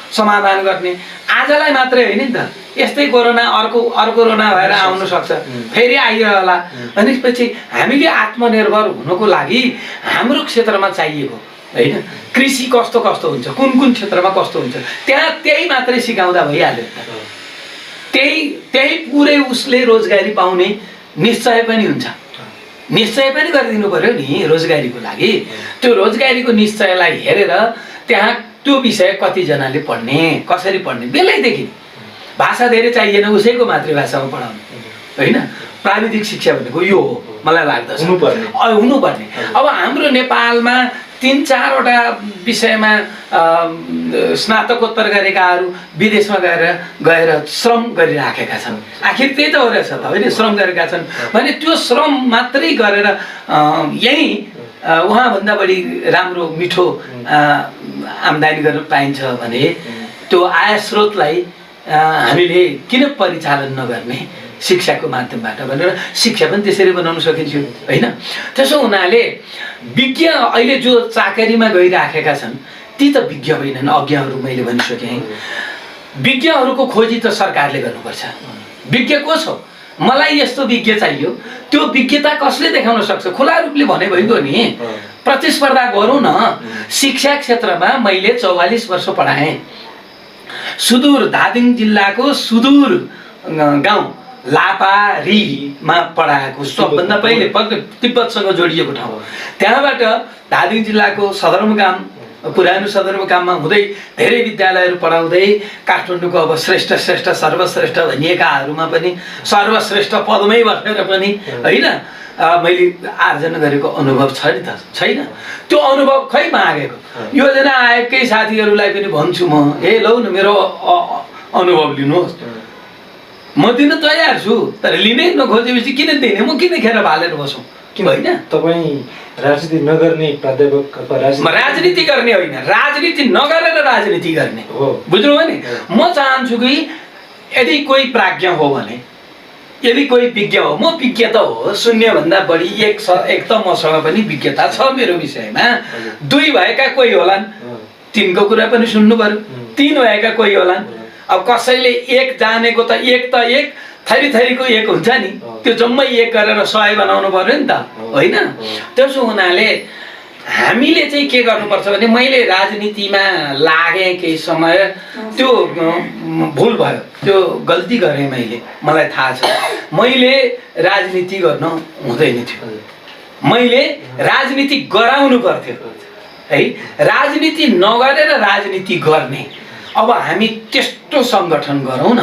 समाधान गर्ने? आजलाई मात्रै होइन नि त, यस्तै कोरोना अर्को कोरोना भएर आउन सक्छ, फेरि आइरहला। भनेपछि हामीले आत्मनिर्भर हुनको लागि हाम्रो क्षेत्रमा चाहिएको, होइन? कृषि कस्तो कस्तो हुन्छ, कुन कुन क्षेत्रमा कस्तो हुन्छ, त्यही मात्रै सिकाउँदा भइहाल्यो। त्यही पुरै उसले रोजगारी पाउने निश्चय पनि हुन्छ, निश्चय पनि गरिदिनु पर्यो नि रोजगारीको लागि। त्यो रोजगारीको निश्चयलाई हेरेर त्यहाँ त्यो विषय कतिजनाले पढ्ने, कसरी पढ्ने, बेलैदेखि भाषा धेरै चाहिएन, उसैको मातृभाषामा पढाउनु, होइन? प्राविधिक शिक्षा भनेको यो हो मलाई लाग्दछ, हुनुपर्ने। अब हाम्रो नेपालमा 3-4वटा विषयमा स्नातकोत्तर गरेकाहरू विदेशमा गएर श्रम गरिराखेका छन्। आखिर त्यही त हो रहेछ त, होइन? श्रम गरेका छन् भने त्यो श्रम मात्रै गरेर यही उहाँभन्दा बढी राम्रो मिठो आम्दानी गर्न पाइन्छ भने त्यो आय स्रोतलाई हामीले किन परिचालन नगर्ने शिक्षाको माध्यमबाट भनेर शिक्षा पनि त्यसरी बनाउन सकिन्छ, होइन? त्यसो हुनाले विज्ञ अहिले जो चाकरीमा गइराखेका छन् ती त विज्ञ होइनन्, अज्ञहरू मैले भनिसकेँ। विज्ञहरूको खोजी त सरकारले गर्नुपर्छ। विज्ञ को छ? मलाई यस्तो विज्ञ चाहियो, त्यो विज्ञता कसले देखाउन सक्छ? खुला रूपले भने भइगयो नि, प्रतिस्पर्धा गरौँ न। शिक्षा क्षेत्रमा मैले 44 वर्ष पढाएँ। सुदूर धादिङ जिल्लाको सुदूर गाउँ लापारीमा पढाएको, सबभन्दा पहिले तिब्बतसँग जोडिएको ठाउँ। त्यहाँबाट धादिङ जिल्लाको सदरमुकाम, पुरानो सदरमुकाममा हुँदै धेरै विद्यालयहरू पढाउँदै काठमाडौँको अब श्रेष्ठ सर्वश्रेष्ठ भनिएकाहरूमा पनि सर्वश्रेष्ठ पदमै बसेर पनि, होइन, मैले आर्जन गरेको अनुभव छ नि त, छैन? त्यो अनुभव खै मागेको योजना आएकै साथीहरूलाई पनि भन्छु म, लौ न मेरो अनुभव लिनुहोस्, म दिन तयार छु, तर लिनै नखोजेपछि किन दिने? म किन खेर भालेर बसौँ, होइन? तपाईँ राजनीति नगर्ने प्राध्यापक, राजनीति गर्ने होइन, राजनीति नगरेर राजनीति गर्ने हो, बुझ्नु भयो नि? म चाहन्छु कि यदि कोही प्राज्ञ हो भने, यदि कोही विज्ञ हो, म विज्ञ त हो, शून्यभन्दा बढी एक त मसँग पनि विज्ञता छ मेरो विषयमा। 2 भएका कोही होलान्, 3को कुरा पनि सुन्नु पर्यो। 3 भएका कोही होलान्। अब कसैले 1 जानेको त एक थरीको 1 हुन्छ नि, त्यो जम्मै 1 गरेर 100 बनाउनु पर्यो नि त, होइन? त्यसो हुनाले हामीले चाहिँ के गर्नुपर्छ भने, मैले राजनीतिमा लागेँ केही समय, त्यो भुल भयो, त्यो गल्ती गरेँ मैले, मलाई थाहा छ। मैले राजनीति गर्न हुँदैन थियो, मैले राजनीति गराउनु पर्थ्यो, है? राजनीति नगरेर राजनीति गर्ने। अब हामी त्यस्तो सङ्गठन गरौँ न।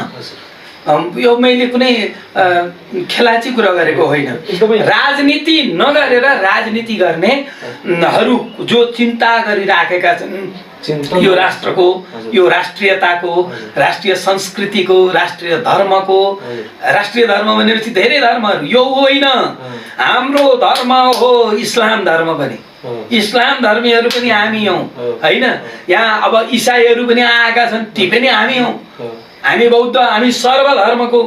यो मैले कुनै खेलाची कुरा गरेको होइन। राजनीति नगरेर राजनीति गर्नेहरू जो चिन्ता गरिराखेका छन् यो राष्ट्रको, यो राष्ट्रियताको, राष्ट्रिय संस्कृतिको, राष्ट्रिय धर्मको, राष्ट्रिय धर्म भनेपछि धेरै धर्महरू, यो होइन। हाम्रो धर्म हो इस्लाम धर्म पनि, इस्लाम धर्मीहरू पनि हामी हौँ, होइन? यहाँ अब इसाईहरू पनि आएका छन्, ती पनि हामी हौँ। हामी बौद्ध, हामी सर्वधर्मको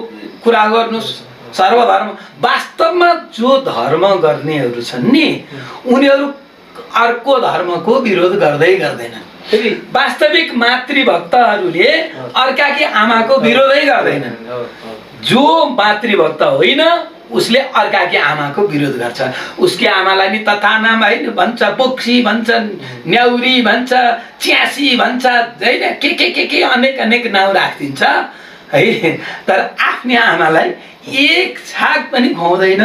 कुरा गर्नुहोस्, सर्वधर्म। वास्तवमा जो धर्म गर्नेहरू छन् नि, उनीहरू अर्को धर्मको विरोध गर्दैनन्। वास्तविक मातृभक्तहरूले अर्काकी आमाको विरोधै गर्दैनन्। जो मातृभक्त होइन उसले अर्काकी आमाको विरोध गर्छ। उसकी आमालाई नि तथा नाम होइन भन्छ, बोक्सी भन्छ, न्याउरी भन्छ, च्यासी भन्छ, होइन, के अनेक नाउँ राखिदिन्छ, है? तर आफ्नै आमालाई एक छाक पनि खुवाउँदैन,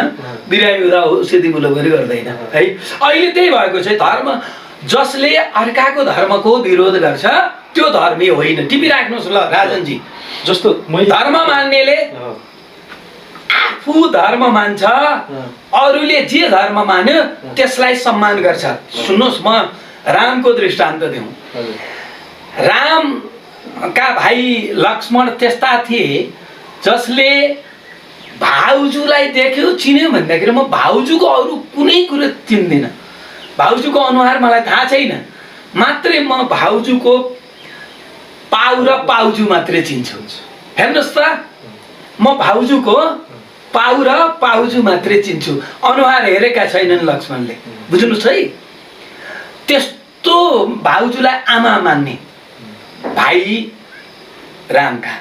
बिरामी हुँदा औषधि मुलो पनि गर्दैन, है? अहिले त्यही भएको छ। धर्म जसले अर्काको धर्मको विरोध गर्छ त्यो धर्मी होइन। टिपिराख्नुहोस् ल राजनजी, जस्तो धर्म मान्नेले आफू धर्म मान्छ, अरूले जे धर्म मान्यो त्यसलाई सम्मान गर्छ। सुन्नुहोस्, म रामको दृष्टान्त दिउँ। राम का भाइ लक्ष्मण त्यस्ता थिए जसले भाउजूलाई देख्यो चिन्यो भन्दाखेरि म भाउजूको अरू कुनै कुरो चिन्दिनँ। भाउजूको अनुहार मलाई थाहा छैन, मात्रै म भाउजूको पाउ र पाउजू मात्रै चिन्छु। हेर्नुहोस् त, म भाउजूको पाउ र पाउजू मात्रै चिन्छु, अनुहार हेरेका छैनन् लक्ष्मणले। बुझ्नुहोस् है, त्यस्तो भाउजूलाई आमा मान्ने भाइ रामका।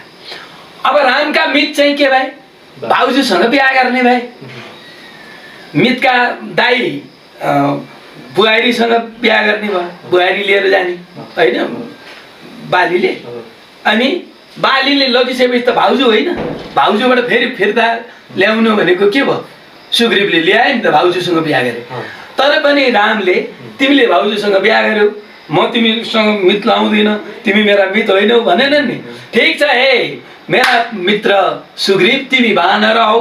अब रामका मित चाहिँ के भाइ? भाउजूसँग बिहा गर्ने भाइ। मितका दाइ बुहारीसँग बिहा गर्ने भयो, बुहारी लिएर जाने होइन बालीले। अनि बालीले लगिसकेपछि त भाउजू होइन, भाउजूबाट फेरि फिर्ता ल्याउनु भनेको के भयो? सुग्रीवले ल्यायो नि त, भाउजूसँग बिहा गरे। तर पनि रामले तिमीले भाउजूसँग बिहा गर्यौ, म तिमीसँग मित लाउँदिन, तिमी मेरा मित होइनौ भनेन नि। ठिक छ हे मेरा मित्र सुग्रीव, तिमी वानर हौ,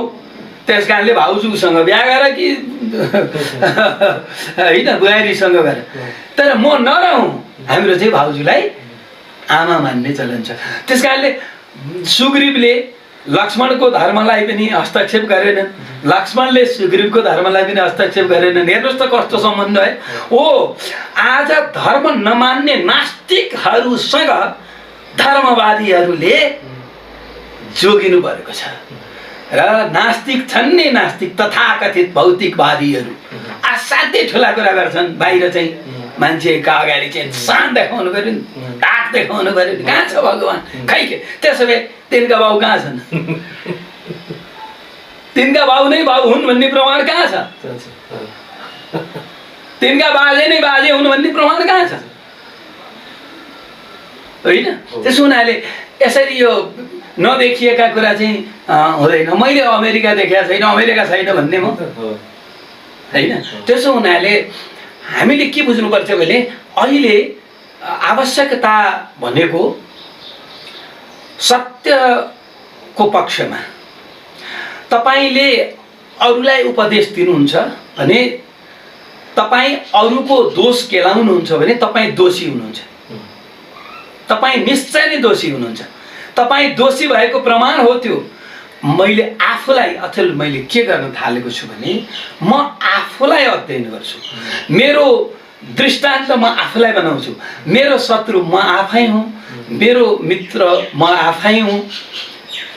त्यस कारणले भाउजूसँग बिहा गर कि होइन बुहारीसँग गर, तर म नरहँ। हाम्रो चाहिँ भाउजूलाई आमा मान्ने चलन छ। त्यस कारणले सुग्रीवले लक्ष्मणको धर्मलाई पनि हस्तक्षेप गरेनन्, लक्ष्मणले सुग्रीवको धर्मलाई पनि हस्तक्षेप गरेनन्। हेर्नुहोस् त कस्तो सम्बन्ध है। ओ आज धर्म नमान्ने नास्तिकहरूसँग धर्मवादीहरूले जोगिनु परेको छ। र नास्तिक छन् नि, नास्तिक तथाकथित भौतिकवादीहरू असाध्यै ठुला कुरा गर्छन्। बाहिर चाहिँ मान्छेका अगाडि चाहिँ शान देखाउनु पर्यो नि, ढाक देखाउनु पर्यो नि, कहाँ छ भगवान्? खै के त्यसो भए तिनका बाउ कहाँ छन्? तिनका बाउ नै बाउ हुन् भन्ने प्रमाण कहाँ छ? तिनका बाजे नै बाजे हुन् भन्ने प्रमाण कहाँ छ? होइन, त्यसो हुनाले यसरी यो नदेखिएका कुरा चाहिँ हुँदैन। मैले अमेरिका देखेको छैन, अमेरिका छैन भन्ने म होइन। त्यसो हुनाले हामीले के बुझ्नुपर्छ भने अहिले आवश्यकता भनेको सत्यको पक्षमा तपाईले अरूलाई उपदेश दिनुहुन्छ भने, तपाईँ अरूको दोष केलाउनुहुन्छ भने तपाईँ दोषी हुनुहुन्छ। तपाईँ निश्चय नै दोषी हुनुहुन्छ। तपाईँ दोषी भएको प्रमाण हो त्यो। मैले आफूलाई अथवा मैले के गर्न थालेको छु भने म आफूलाई अध्ययन गर्छु। मेरो दृष्टान्त म आफूलाई बनाउँछु। मेरो शत्रु म आफै हुँ, मेरो मित्र म आफै हुँ।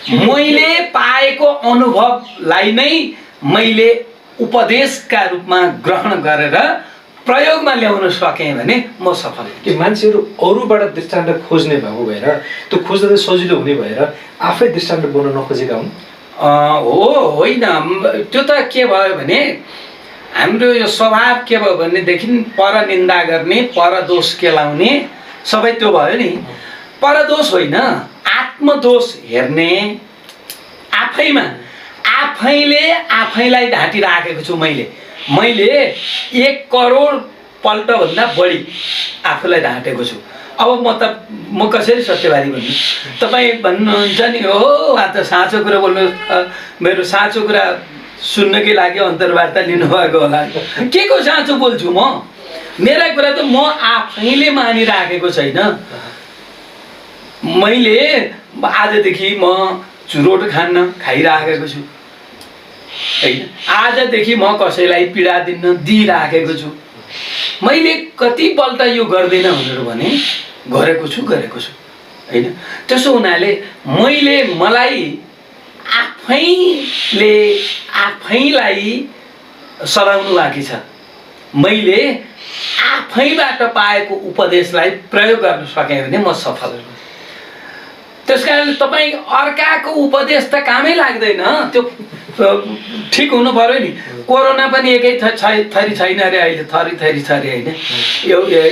मैले पाएको अनुभवलाई नै मैले उपदेशका रूपमा ग्रहण गरेर प्रयोगमा ल्याउन सकेँ भने म सफल। कि मान्छेहरू अरूबाट दृष्टान्त खोज्ने भएको भएर, त्यो खोज्दा चाहिँ सजिलो हुने भएर आफै दृष्टान्त बनाउन नखोजेका हुन्। होइन, त्यो त के भयो भने हाम्रो यो स्वभाव के भयो भनेदेखि परनिन्दा गर्ने, परदोष केलाउने सबै त्यो भयो नि। परदोष होइन, आत्मदोष हेर्ने, आफैमा आफैले आफैलाई ढाँटिराखेको छु। मैले 1 करोड पल्टभन्दा बढी आफूलाई ढाँटेको छु। अब म कसरी सत्यवादी भन्नु? तपाईँ भन्नुहुन्छ नि, हो आ त साँचो कुरा बोल्नु, मेरो साँचो कुरा सुन्नकै लागि अन्तर्वार्ता लिनुभएको होला। के को साँचो बोल्छु म? मेरा कुरा त म आफैले मानिराखेको छैन। मैले आजदेखि म चुरोट खाइराखेको छु होइन। आजदेखि म कसैलाई पीडा दिइराखेको छु। मैले कतिपल्ट यो गर्दैन भनेर भने गरेको छु होइन। त्यसो हुनाले मैले मलाई आफैलाई सराउनु बाँकी छ। मैले आफैबाट पाएको उपदेशलाई प्रयोग गर्न सकेँ भने म सफल हुँ। त्यसकारणले तपाईँ अर्काको उपदेश त कामै लाग्दैन। त्यो ठिक हुनु पर्यो नि। कोरोना पनि एकै थरी छैन अरे, अहिले थरी छ अरे होइन।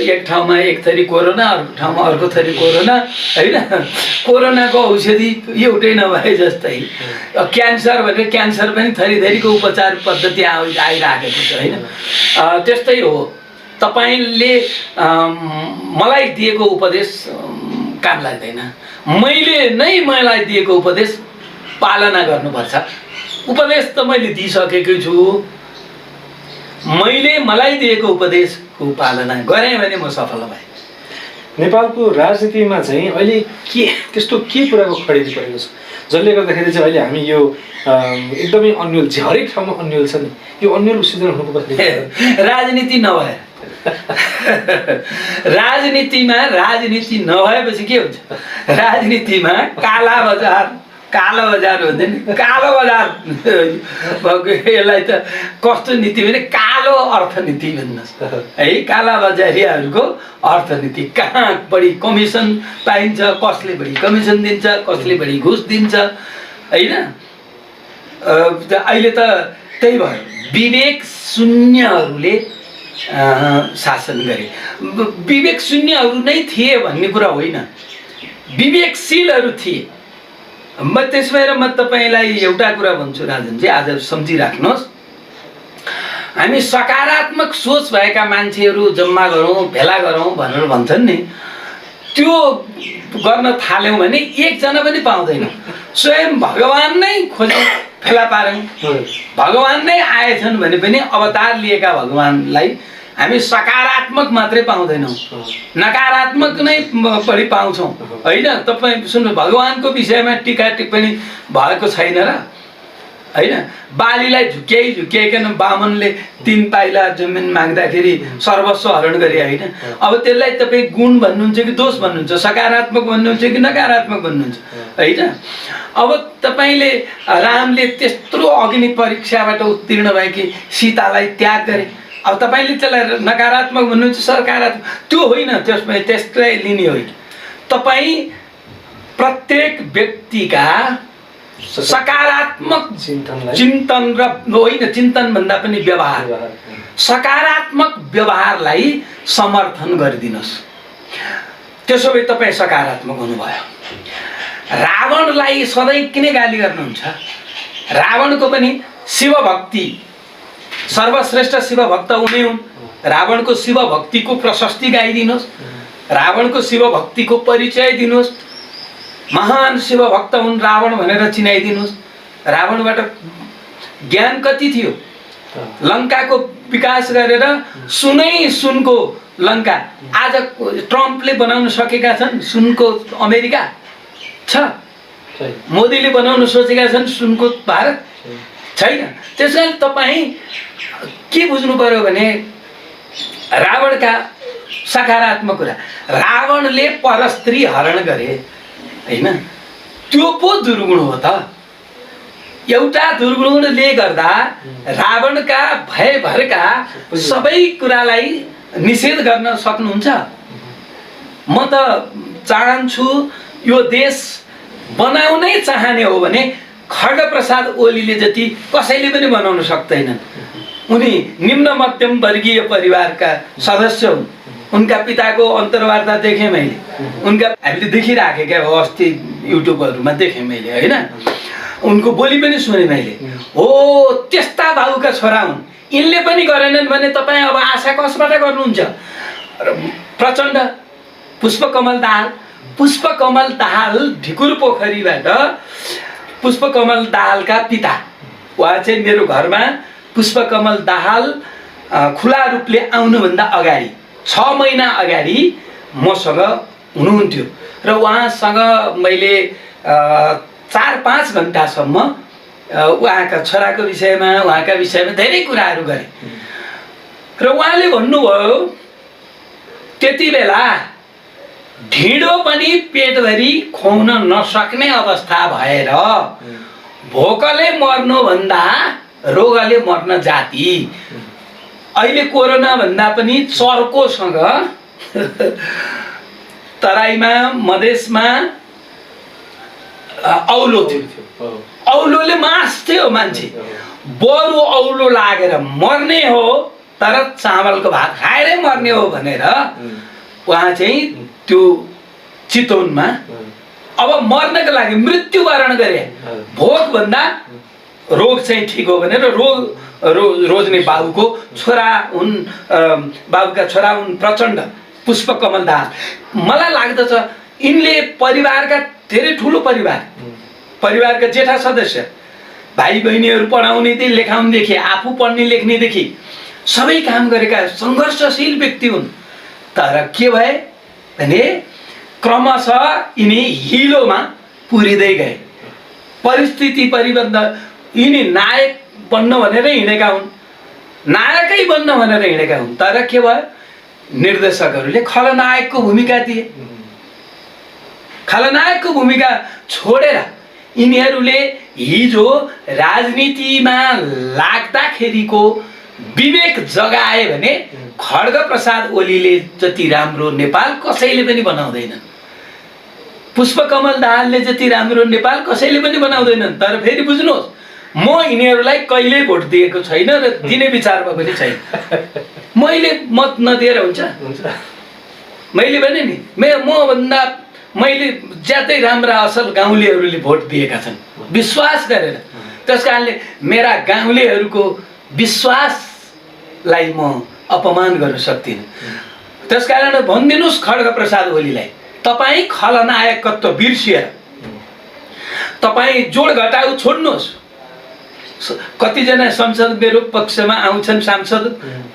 एक ठाउँमा एक थरी कोरोना, अर्को ठाउँमा अर्को थरी कोरोना होइन। कोरोनाको औषधि एउटै नभए जस्तै क्यान्सर भनेर क्यान्सर पनि थरीको उपचार पद्धति आइराखेको छ होइन। त्यस्तै हो, तपाईले मलाई दिएको उपदेश काम लाग्दैन। मलाई दिएको उपदेश पालना गर्नुपर्छ। उपदेश त मैले दिइसकेकै छु। मलाई दिएको उपदेशको पालना गरेँ भने म सफल भएँ। नेपालको राजनीतिमा चाहिँ अहिले के त्यस्तो के कुराको खडेरी परेको छ जसले गर्दाखेरि चाहिँ अहिले हामी यो एकदमै अन्यल हरेक ठाउँमा अन्यल छ नि, यो अन्यल उसिँदैन हुनुको कसले राजनीति नभएर राजनीति नभएपछि के हुन्छ? राजनीतिमा काला बजार हुन्छ नि, कालो बजार भएको। यसलाई त कस्तो नीति भने कालो अर्थनीति भन्नुहोस् है। काला बजारियाहरूको अर्थनीति, कहाँ बढी कमिसन पाइन्छ, कसले बढी कमिसन दिन्छ, कसले बढी घुस दिन्छ होइन। अहिले त त्यही भयो, विवेक शून्यहरूले शासन गरे। विवेक शून्यहरू नै थिए भन्ने कुरा होइन, विवेकशीलहरू थिए। त्यसो भएर म तपाईँलाई एउटा कुरा भन्छु राजनजी, आज सम्झिराख्नुहोस्, हामी सकारात्मक सोच भएका मान्छेहरू जम्मा गरौँ, भेला गरौँ भनेर भन्छन् नि, त्यो गर्न थाल्यौँ भने एकजना पनि पाउँदैन। स्वयं भगवान नै खोज्यौँ, फेला पार्यौँ, भगवान नै आएछन् भने पनि अवतार लिएका भगवानलाई हामी सकारात्मक मात्रै पाउँदैनौँ, नकारात्मक नै बढी पाउँछौँ होइन। तपाईँ सुन्नु, भगवानको विषयमा टीका टिप्पणी भएको छैन र होइन। बालीलाई झुक्याइकन बामनले 3 पाइला जमिन माग्दाखेरि सर्वस्व हरण गरे होइन। अब त्यसलाई तपाईँ गुण भन्नुहुन्छ कि दोष भन्नुहुन्छ, सकारात्मक भन्नुहुन्छ कि नकारात्मक भन्नुहुन्छ होइन। अब तपाईँले रामले त्यत्रो अग्नि परीक्षाबाट उत्तीर्ण भएकी सीतालाई त्याग गरे, अब तपाईँले त्यसलाई नकारात्मक भन्नुहुन्छ सकारात्मक, त्यो होइन। त्यसलाई लिने होइन। तपाईँ प्रत्येक व्यक्तिका सकारात्मक चिन्तन र होइन, चिन्तन भन्दा पनि व्यवहार, सकारात्मक व्यवहारलाई समर्थन गरिदिनुहोस्। त्यसो भए तपाईँ सकारात्मक हुनुभयो। रावणलाई सधैँ किन गाली गर्नुहुन्छ? रावणको पनि शिवभक्ति, सर्वश्रेष्ठ शिवभक्त उनी हुन्। रावणको शिवभक्तिको प्रशस्ति गाइदिनुहोस्, रावणको शिवभक्तिको परिचय दिनुहोस्। महान शिवभक्त हुन् रावण भनेर चिनाइदिनुहोस्। रावणबाट ज्ञान कति थियो? लङ्काको विकास गरेर सुनै सुनको लङ्का आज ट्रम्पले बनाउन सकेका छन्। सुनको अमेरिका छ, मोदीले बनाउन सोचेका छन् सुनको भारत छैन। त्यसैले तपाईँ के बुझ्नु पर्यो भने रावणका सकारात्मक कुरा, रावणले परस्त्री हरण गरे होइन, त्यो पो दुर्गुण हो त। एउटा दुर्गुणले गर्दा रावणका भयभरका सबै कुरालाई निषेध गर्न सक्नुहुन्छ? म त चाहन्छु यो देश बनाउनै चाहने हो भने खड्गप्रसाद ओलीले जति कसैले पनि बनाउन सक्दैनन्। उनी निम्न मध्यम वर्गीय परिवारका सदस्य हुन्। उनका पिताको अन्तर्वार्ता देखेँ मैले, उनका हामीले देखिराखेँ क्या, अस्ति युट्युबहरूमा देखेँ मैले होइन। उनको बोली पनि सुने मैले। हो, त्यस्ता बाबुका छोरा हुन्। यिनले पनि गरेनन् भने तपाईँ अब आशा कसबाट गर्नुहुन्छ? प्रचण्ड, पुष्पकमल दाहाल ढिकुर पोखरीबाट, पुष्पकमल दाहालका पिता, उहाँ चाहिँ मेरो घरमा पुष्पकमल दाहाल खुला रूपले आउनुभन्दा अगाडि 6 महिना अगाडि मसँग हुनुहुन्थ्यो र उहाँसँग मैले 4-5 घन्टासम्म उहाँका छोराको विषयमा, उहाँका विषयमा धेरै कुराहरू गरेँ र उहाँले भन्नुभयो त्यति बेला ढिँडो पनि पेटभरि खुवाउन नसक्ने अवस्था भएर भोकले मर्नुभन्दा रोगले मर्न जाति। अहिले कोरोना भन्दा पनि चर्कोसँग तराईमा मधेसमा औलो थियो, औलोले मास्थ्यो मान्छे। बरु औलो लागेर मर्ने हो तर चामलको भात खाएरै मर्ने हो भनेर उहाँ चाहिँ त्यो चितवनमा अब मर्नको लागि मृत्युवरण गरे। भोकभन्दा रोग चाहिँ ठिक हो भनेर रोज्ने बाबुको छोरा हुन्, बाबुका छोरा हुन् प्रचण्ड, पुष्पकमल दाहाल। मलाई लाग्दछ यिनले परिवारका धेरै ठुलो परिवारका जेठा सदस्य, भाइ बहिनीहरू पढाउनेदेखि लेखाउनेदेखि आफू पढ्ने लेख्नेदेखि सबै काम गरेका सङ्घर्षशील व्यक्ति हुन्। तर के भए भने क्रमशः यिनी हिलोमा पुरिँदै गए। परिस्थिति परिवर्तन, यिनी नायक बन्न भनेर हिँडेका हुन्, नायकै बन्न भनेर हिँडेका हुन्, तर के भयो, निर्देशकहरूले खलनायकको भूमिका दिए। खलनायकको भूमिका छोडेर यिनीहरूले हिजो राजनीतिमा लाग्दाखेरिको विवेक जगाए भने खड्गप्रसाद ओलीले जति राम्रो नेपाल कसैले पनि बनाउँदैनन्, पुष्पकमल दाहालले जति राम्रो नेपाल कसैले पनि बनाउँदैनन्। तर फेरि बुझ्नुहोस्, म यिनीहरूलाई कहिल्यै भोट दिएको छैन र दिने विचारमा पनि छैन। मैले मत नदिएर हुन्छ? मैले भने नि मभन्दा मैले ज्यादै राम्रा असल गाउँलेहरूले भोट दिएका छन् विश्वास गरेर। त्यस कारणले मेरा गाउँलेहरूको विश्वासलाई म अपमान गर्न सक्दिनँ। त्यस कारण भनिदिनुहोस् खड्गप्रसाद ओलीलाई, तपाईँ खलनायकत्व बिर्सिएर तपाईँ जोड घटाउ छोड्नुहोस्। कतिजना संसद मेरो पक्षमा आउँछन्, सांसद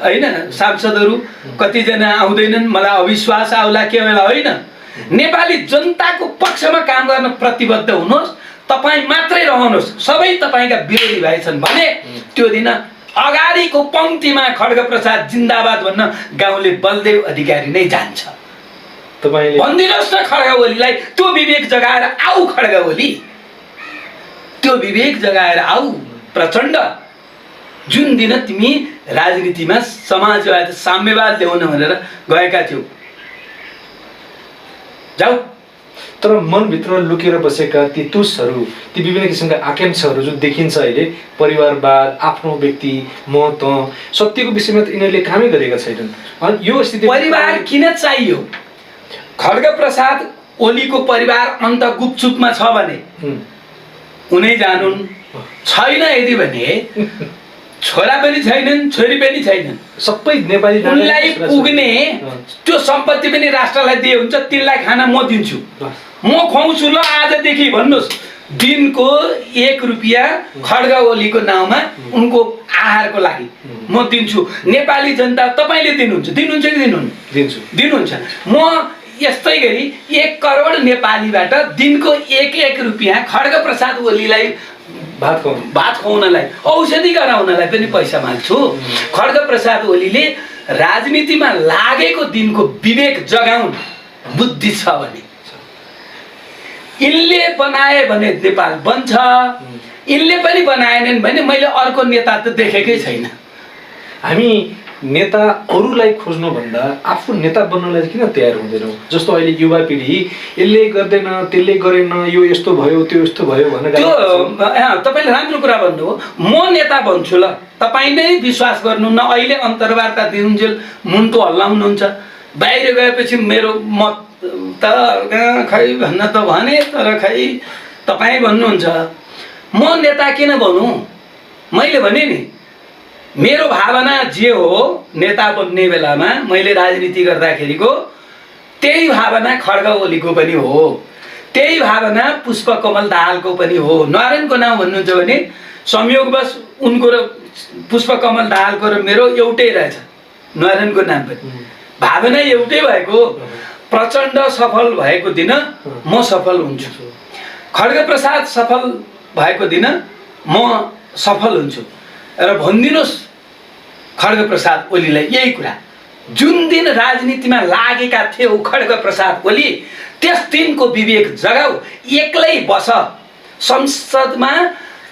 होइन, सांसदहरू कतिजना आउँदैनन्, मलाई अविश्वास आउला के बेला होइन। नेपाली जनताको पक्षमा काम गर्न प्रतिबद्ध हुनुहोस्, तपाईँ मात्रै रहनुहोस्। सबै तपाईँका विरोधी भाइ छन् भने त्यो दिन अगाडिको पङ्क्तिमा खड्गप्रसाद जिन्दाबाद भन्न गाउँले बलदेव अधिकारी नै जान्छ। तपाईले भनिदिनुहोस् न खड्ग ओलीलाई, त्यो विवेक जगाएर आऊ खड्ग ओली, त्यो विवेक जगाएर आऊ। प्रचण्ड, जुन दिन तिमी राजनीतिमा समाजवाद साम्यवाद ल्याउन भनेर गएका थियौ, जाऊ। तर मनभित्र लुकेर बसेका ती तुसहरू, ती विभिन्न किसिमका आकांक्षाहरू जो देखिन्छ अहिले, परिवारवाद, आफ्नो व्यक्ति महत्त्व, सत्यको विषयमा त यिनीहरूले कामै गरेका छैनन्। अनि यो स्थिति परिवार किन चाहियो? खड्गप्रसाद ओलीको परिवार अन्त गुपचुपमा छ भने उनै जानुन्, छैन यदि भने छोरा पनि छैनन्, छोरी पनि छैनन्, सबै नेपाली उनलाई पुग्ने त्यो सम्पत्ति पनि राष्ट्रलाई दिए हुन्छ। तिनलाई खाना म दिन्छु, म खुवाउँछु। ल आजदेखि भन्नुहोस्, दिनको 1 रुपियाँ खड्ग ओलीको नाउँमा उनको आहारको लागि म दिन्छु। नेपाली जनता तपाईँले दिनुहुन्छ कि दिनुहुन्न? दिनुहुन्छ। म यस्तै गरी 1 करोड नेपालीबाट दिनको 1 रुपियाँ खड्गप्रसाद ओलीलाई भात खुवाउनलाई, औषधि गराउनलाई पनि पैसा माग्छु। खड्गप्रसाद ओलीले राजनीतिमा लागेको दिनको विवेक जगाउन बुद्धि छ भने, यिनले बनाए भने नेपाल बन्छ, यिनले पनि बनाएनन् भने मैले अर्को नेता त देखेकै छैन। हामी नेता अरूलाई खोज्नुभन्दा आफू नेता बन्नलाई किन तयार हुँदैनौँ? जस्तो अहिले युवा पिँढी यसले गर्दैन, त्यसले गरेन, यो यस्तो भयो, त्यो यस्तो भयो भनेर। त्यो तपाईँले राम्रो कुरा भन्नुभयो। म नेता बन्छु, ल तपाईँ नै विश्वास गर्नुहुन्न। अहिले अन्तर्वार्ता दिनुन्जेल मुन्टो हल्लाउनुहुन्छ, बाहिर गएपछि मेरो मत त खै भन्न त भने, तर खै तपाईँ भन्नुहुन्छ। म नेता किन बनौँ? मैले भने नि, मेरो भावना जे हो नेता बन्ने बेलामा मैले राजनीति गर्दाखेरिको त्यही भावना खड्ग ओलीको पनि हो, त्यही भावना पुष्पकमल दाहालको पनि हो। नारायणको नाम भन्नुहुन्छ भने संयोगवश उनको र पुष्पकमल दाहालको र मेरो एउटै रहेछ, नारायणको नाम पनि। भावना एउटै भएको प्रचण्ड सफल भएको दिन म सफल हुन्छु, खड्गप्रसाद सफल भएको दिन म सफल हुन्छु। र भनिदिनुहोस् खड्गप्रसाद ओलीलाई यही कुरा, जुन दिन राजनीतिमा लागेका थियौ खड्गप्रसाद ओली, त्यस दिनको विवेक जगाऊ। एक्लै बस संसदमा,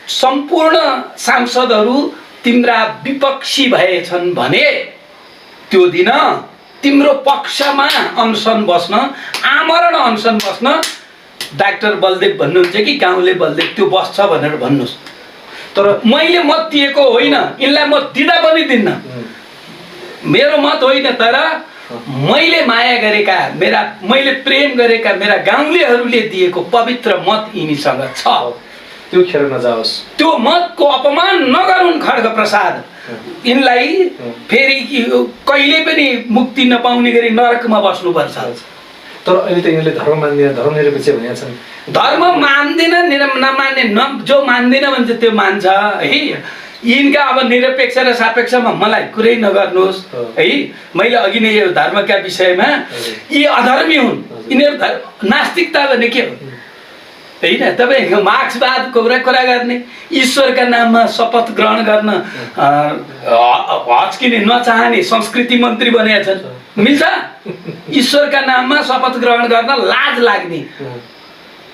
सम्पूर्ण सांसदहरू तिम्रा विपक्षी भएछन् भने त्यो दिन तिम्रो पक्षमा अनसन बस्न, आमरण अनसन बस्न डाक्टर बलदेव भन्नुहुन्छ कि गाउँले बलदेव त्यो बस्छ भनेर भन्नुहोस्। तर मैले मत दिएको होइन, यिनलाई मत दिँदा पनि दिन्न, मेरो मत होइन। तर मैले माया गरेका, मैले प्रेम गरेका मेरा गाउँलेहरूले दिएको पवित्र मत यिनीसँग छ। त्यो खेर नजाओस्, त्यो मतको अपमान नगरून् खड्गप्रसाद। यिनलाई फेरि कहिले पनि मुक्ति नपाउने गरी नरकमा बस्नुपर्छ। तर अहिले त यिनीहरूले धर्म मान्दैन, धर्मनिरपेक्ष भनेका छन्। धर्म मान्दैन, नमान्ने, जो मान्दैन भन्छ त्यो मान्छ है। यिनका अब निरपेक्ष र सापेक्षमा मलाई कुरै नगर्नुहोस् है। मैले अघि नै यो धर्मका विषयमा यी अधर्मी हुन्, यिनीहरू नास्तिकता भन्ने के हो होइन? तपाईँ मार्क्सवादको कुरा गर्ने, ईश्वरका नाममा शपथ ग्रहण गर्न हच्किने नचाहने संस्कृति मन्त्री बनेका छन्, मिल्छ? ईश्वरका नाममा शपथ ग्रहण गर्न लाज लाग्ने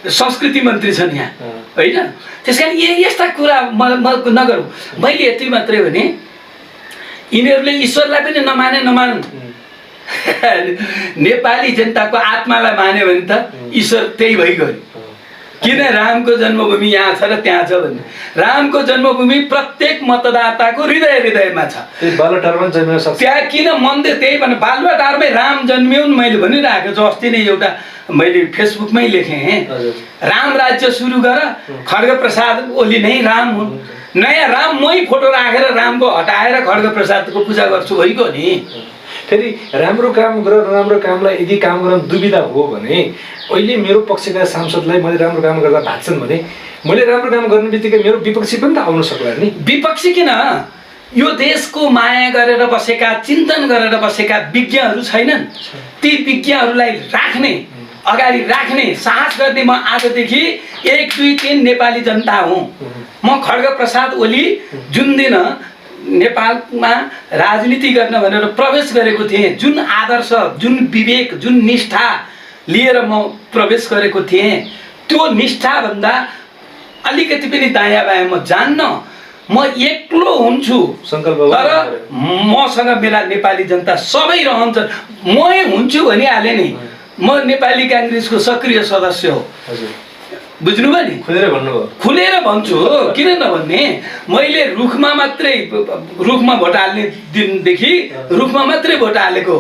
संस्कृति मन्त्री छन् यहाँ होइन? त्यस कारण यस्ता कुरा नगरौँ। मैले यति मात्रै भने यिनीहरूले ईश्वरलाई पनि नमानुन् नेपाली जनताको आत्मालाई मान्यो भने त ईश्वर त्यही भइगयो। किन रामको जन्मभूमि यहाँ छ र त्यहाँ छ भने रामको जन्मभूमि प्रत्येक मतदाताको हृदयमा छ। त्यहाँ किन मन्दिर त्यही भने बालुवाटारमै राम जन्मिउन् मैले भनिरहेको छु। अस्ति नै एउटा मैले फेसबुकमै लेखेँ, राम राज्य सुरु गर, खड्ग प्रसाद ओली नै राम हुन्। नयाँ राम मै फोटो राखेर रामको हटाएर खड्ग प्रसादको पूजा गर्छु भइगयो नि। फेरि राम्रो काम गर, नराम्रो कामलाई यदि काम गर्न दुविधा हो भने अहिले मेरो पक्षका सांसदलाई मैले राम्रो काम गर्दा भाग्छन् भने मैले राम्रो काम गर्ने बित्तिकै मेरो विपक्षी पनि त आउन सक्ला नि। विपक्षी किन? यो देशको माया गरेर बसेका, चिन्तन गरेर बसेका विज्ञहरू छैनन्? ती विज्ञहरूलाई राख्ने, अगाडि राख्ने साहस गर्ने म आजदेखि 1 2 3 नेपाली जनता हुँ। म खड्ग प्रसाद ओली जुन दिन नेपालमा राजनीति गर्न भनेर प्रवेश गरेको थिएँ, जुन आदर्श, जुन विवेक, जुन निष्ठा लिएर म प्रवेश गरेको थिएँ, त्यो निष्ठाभन्दा अलिकति पनि दायाँ बायाँ म जान्न। म एक्लो हुन्छु, तर मसँग मेरा नेपाली जनता सबै रहन्छन्। मै हुन्छु भनिहालेँ नि, म नेपाली काङ्ग्रेसको सक्रिय सदस्य हो। बुझ्नुभयो नि? खुलेर भन्नुभयो। खुलेर भन्छु, किन नभन्ने? मैले रुखमा भोट हाल्ने दिनदेखि रुखमा मात्रै भोट हालेको।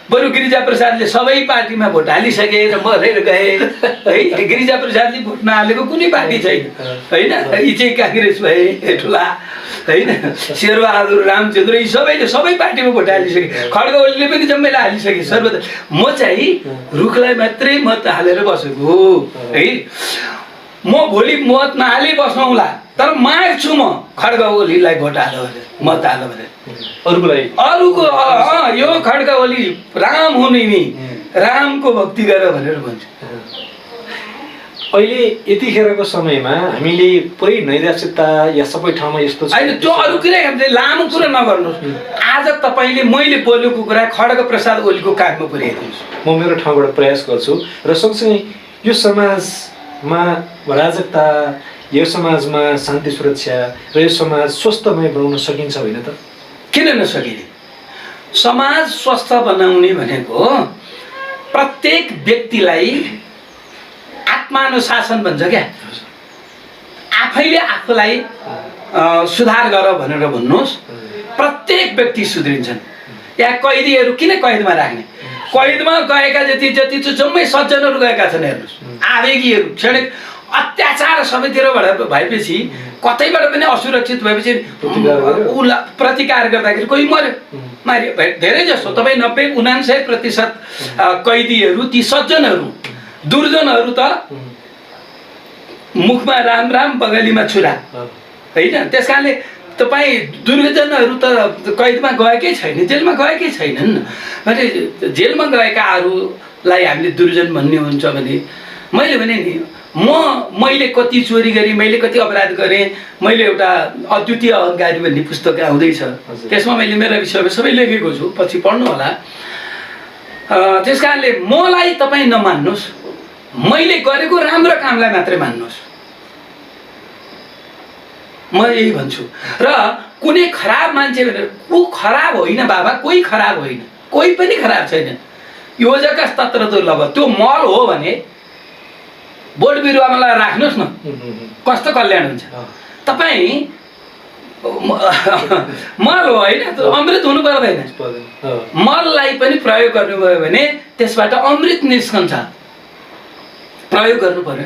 बरु गिरिजा प्रसादले सबै पार्टीमा भोट हालिसके र मरेर गए है। गिरिजा प्रसादले भोट नहालेको कुनै पार्टी छैन होइन? यी चाहिँ काङ्ग्रेस भए ठुला होइन, शेरबहादुर, रामचन्द्र, यी सबैले सबै पार्टीमा भोट हालिसके। खड्ग ओलीले पनि जम्मैलाई हालिसके सर्वदा। म चाहिँ रुखलाई मात्रै मत हालेर बसेको है। म भोलि मत नहाली बस्नौला, तर माग्छु म खड्ग ओलीलाई भोट हाल्यो भने, मत हाल्यो भने। अरूको यो खड्ग ओली राम हुने नि, रामको भक्ति गर भनेर भन्छु। अहिले यतिखेरको समयमा हामीले पुरै नैराश्यता या सबै ठाउँमा यस्तो होइन, त्यो अरू कुरा लामो कुरा नगर्नुहोस्। आज तपाईँले मैले बोलेको कुरा खड्ग प्रसाद ओलीको काखमा पुर्याइदिनुहोस्। म मेरो ठाउँबाट प्रयास गर्छु र सँगसँगै यो समाजमा अराजकता, यो समाजमा शान्ति सुरक्षा र यो समाज स्वस्थमय बनाउन सकिन्छ होइन त? किन नसकिने? समाज स्वस्थ बनाउने भनेको प्रत्येक व्यक्तिलाई आत्मानुशासन भन्छ क्या। आफैले आफूलाई सुधार गर भनेर भन्नुहोस्, प्रत्येक व्यक्ति सुध्रिन्छन्। या कैदीहरू किन कैदमा राख्ने? कैदमा गएका जति जम्मै सज्जनहरू गएका छन्। हेर्नुहोस्, आवेगीहरू क्षणिक अत्याचार सबैतिरबाट भएपछि, कतैबाट पनि असुरक्षित भएपछि प्रतिकार गर्दाखेरि कोही मर्यो, मारियो। धेरै जसो तपाईँ 90-99% कैदीहरू ती सज्जनहरू, दुर्जनहरू त मुखमा राम राम बगलीमा छुरा होइन। त्यस कारणले तपाईँ दुर्जनहरू त कैदमा गएकै छैन, जेलमा गएकै छैनन्। भने जेलमा गएकाहरूलाई हामीले दुर्जन भन्ने हुन्छ भने मैले भने नि, मैले कति चोरी गरेँ, मैले कति अपराध गरेँ, मैले एउटा अद्वितीय अहङ्कारी भन्ने पुस्तक आउँदैछ, त्यसमा मैले मेरा विषयमा सबै लेखेको छु, पछि पढ्नु होला। त्यस कारणले मलाई तपाईँ नमान्नुहोस्, मैले गरेको राम्रो कामलाई मात्रै मान्नुहोस्, म यही भन्छु। र कुनै खराब मान्छे भनेर को खराब होइन बाबा, कोही खराब होइन, कोही पनि खराब छैन। योजक तत्र दुर्लभ, त्यो मल हो भने बोट बिरुवामा लगाएर राख्नुहोस् न, कस्तो कल्याण हुन्छ। तपाईँ मल हो होइन, अमृत हुनु पर्दैन। मललाई पनि प्रयोग गर्नुभयो भने त्यसबाट अमृत निस्कन्छ। प्रयोग गर्नु पर्यो,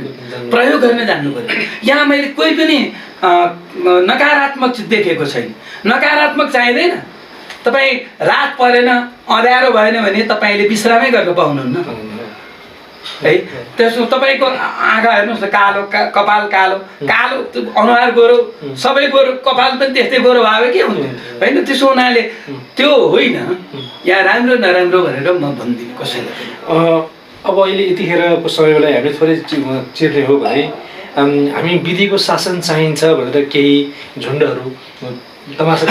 प्रयोग गर्न जान्नु पर्यो। यहाँ मैले कोही पनि नकारात्मक देखेको छैन। नकारात्मक चाहिँदैन। तपाईँ रात परेन, अँध्यारो भएन भने तपाईँले विश्रामै गर्न पाउनुहुन्न। है। त्यसो तपाईँको आँखा हेर्नुहोस् न, कालो कपाल कालो कालो अनुहार गोरो सबै गोरो, कपाल पनि त्यस्तै गोरो भए के हुन्थ्यो होइन। त्यसो हुनाले त्यो होइन, यहाँ राम्रो नराम्रो भनेर म भन्दिनँ कसैलाई पनि। अब अहिले यतिखेरको समयलाई हामीले थोरै चिर्ने हो भने हामी विधिको शासन चाहिन्छ भनेर केही झुन्डहरू तमासा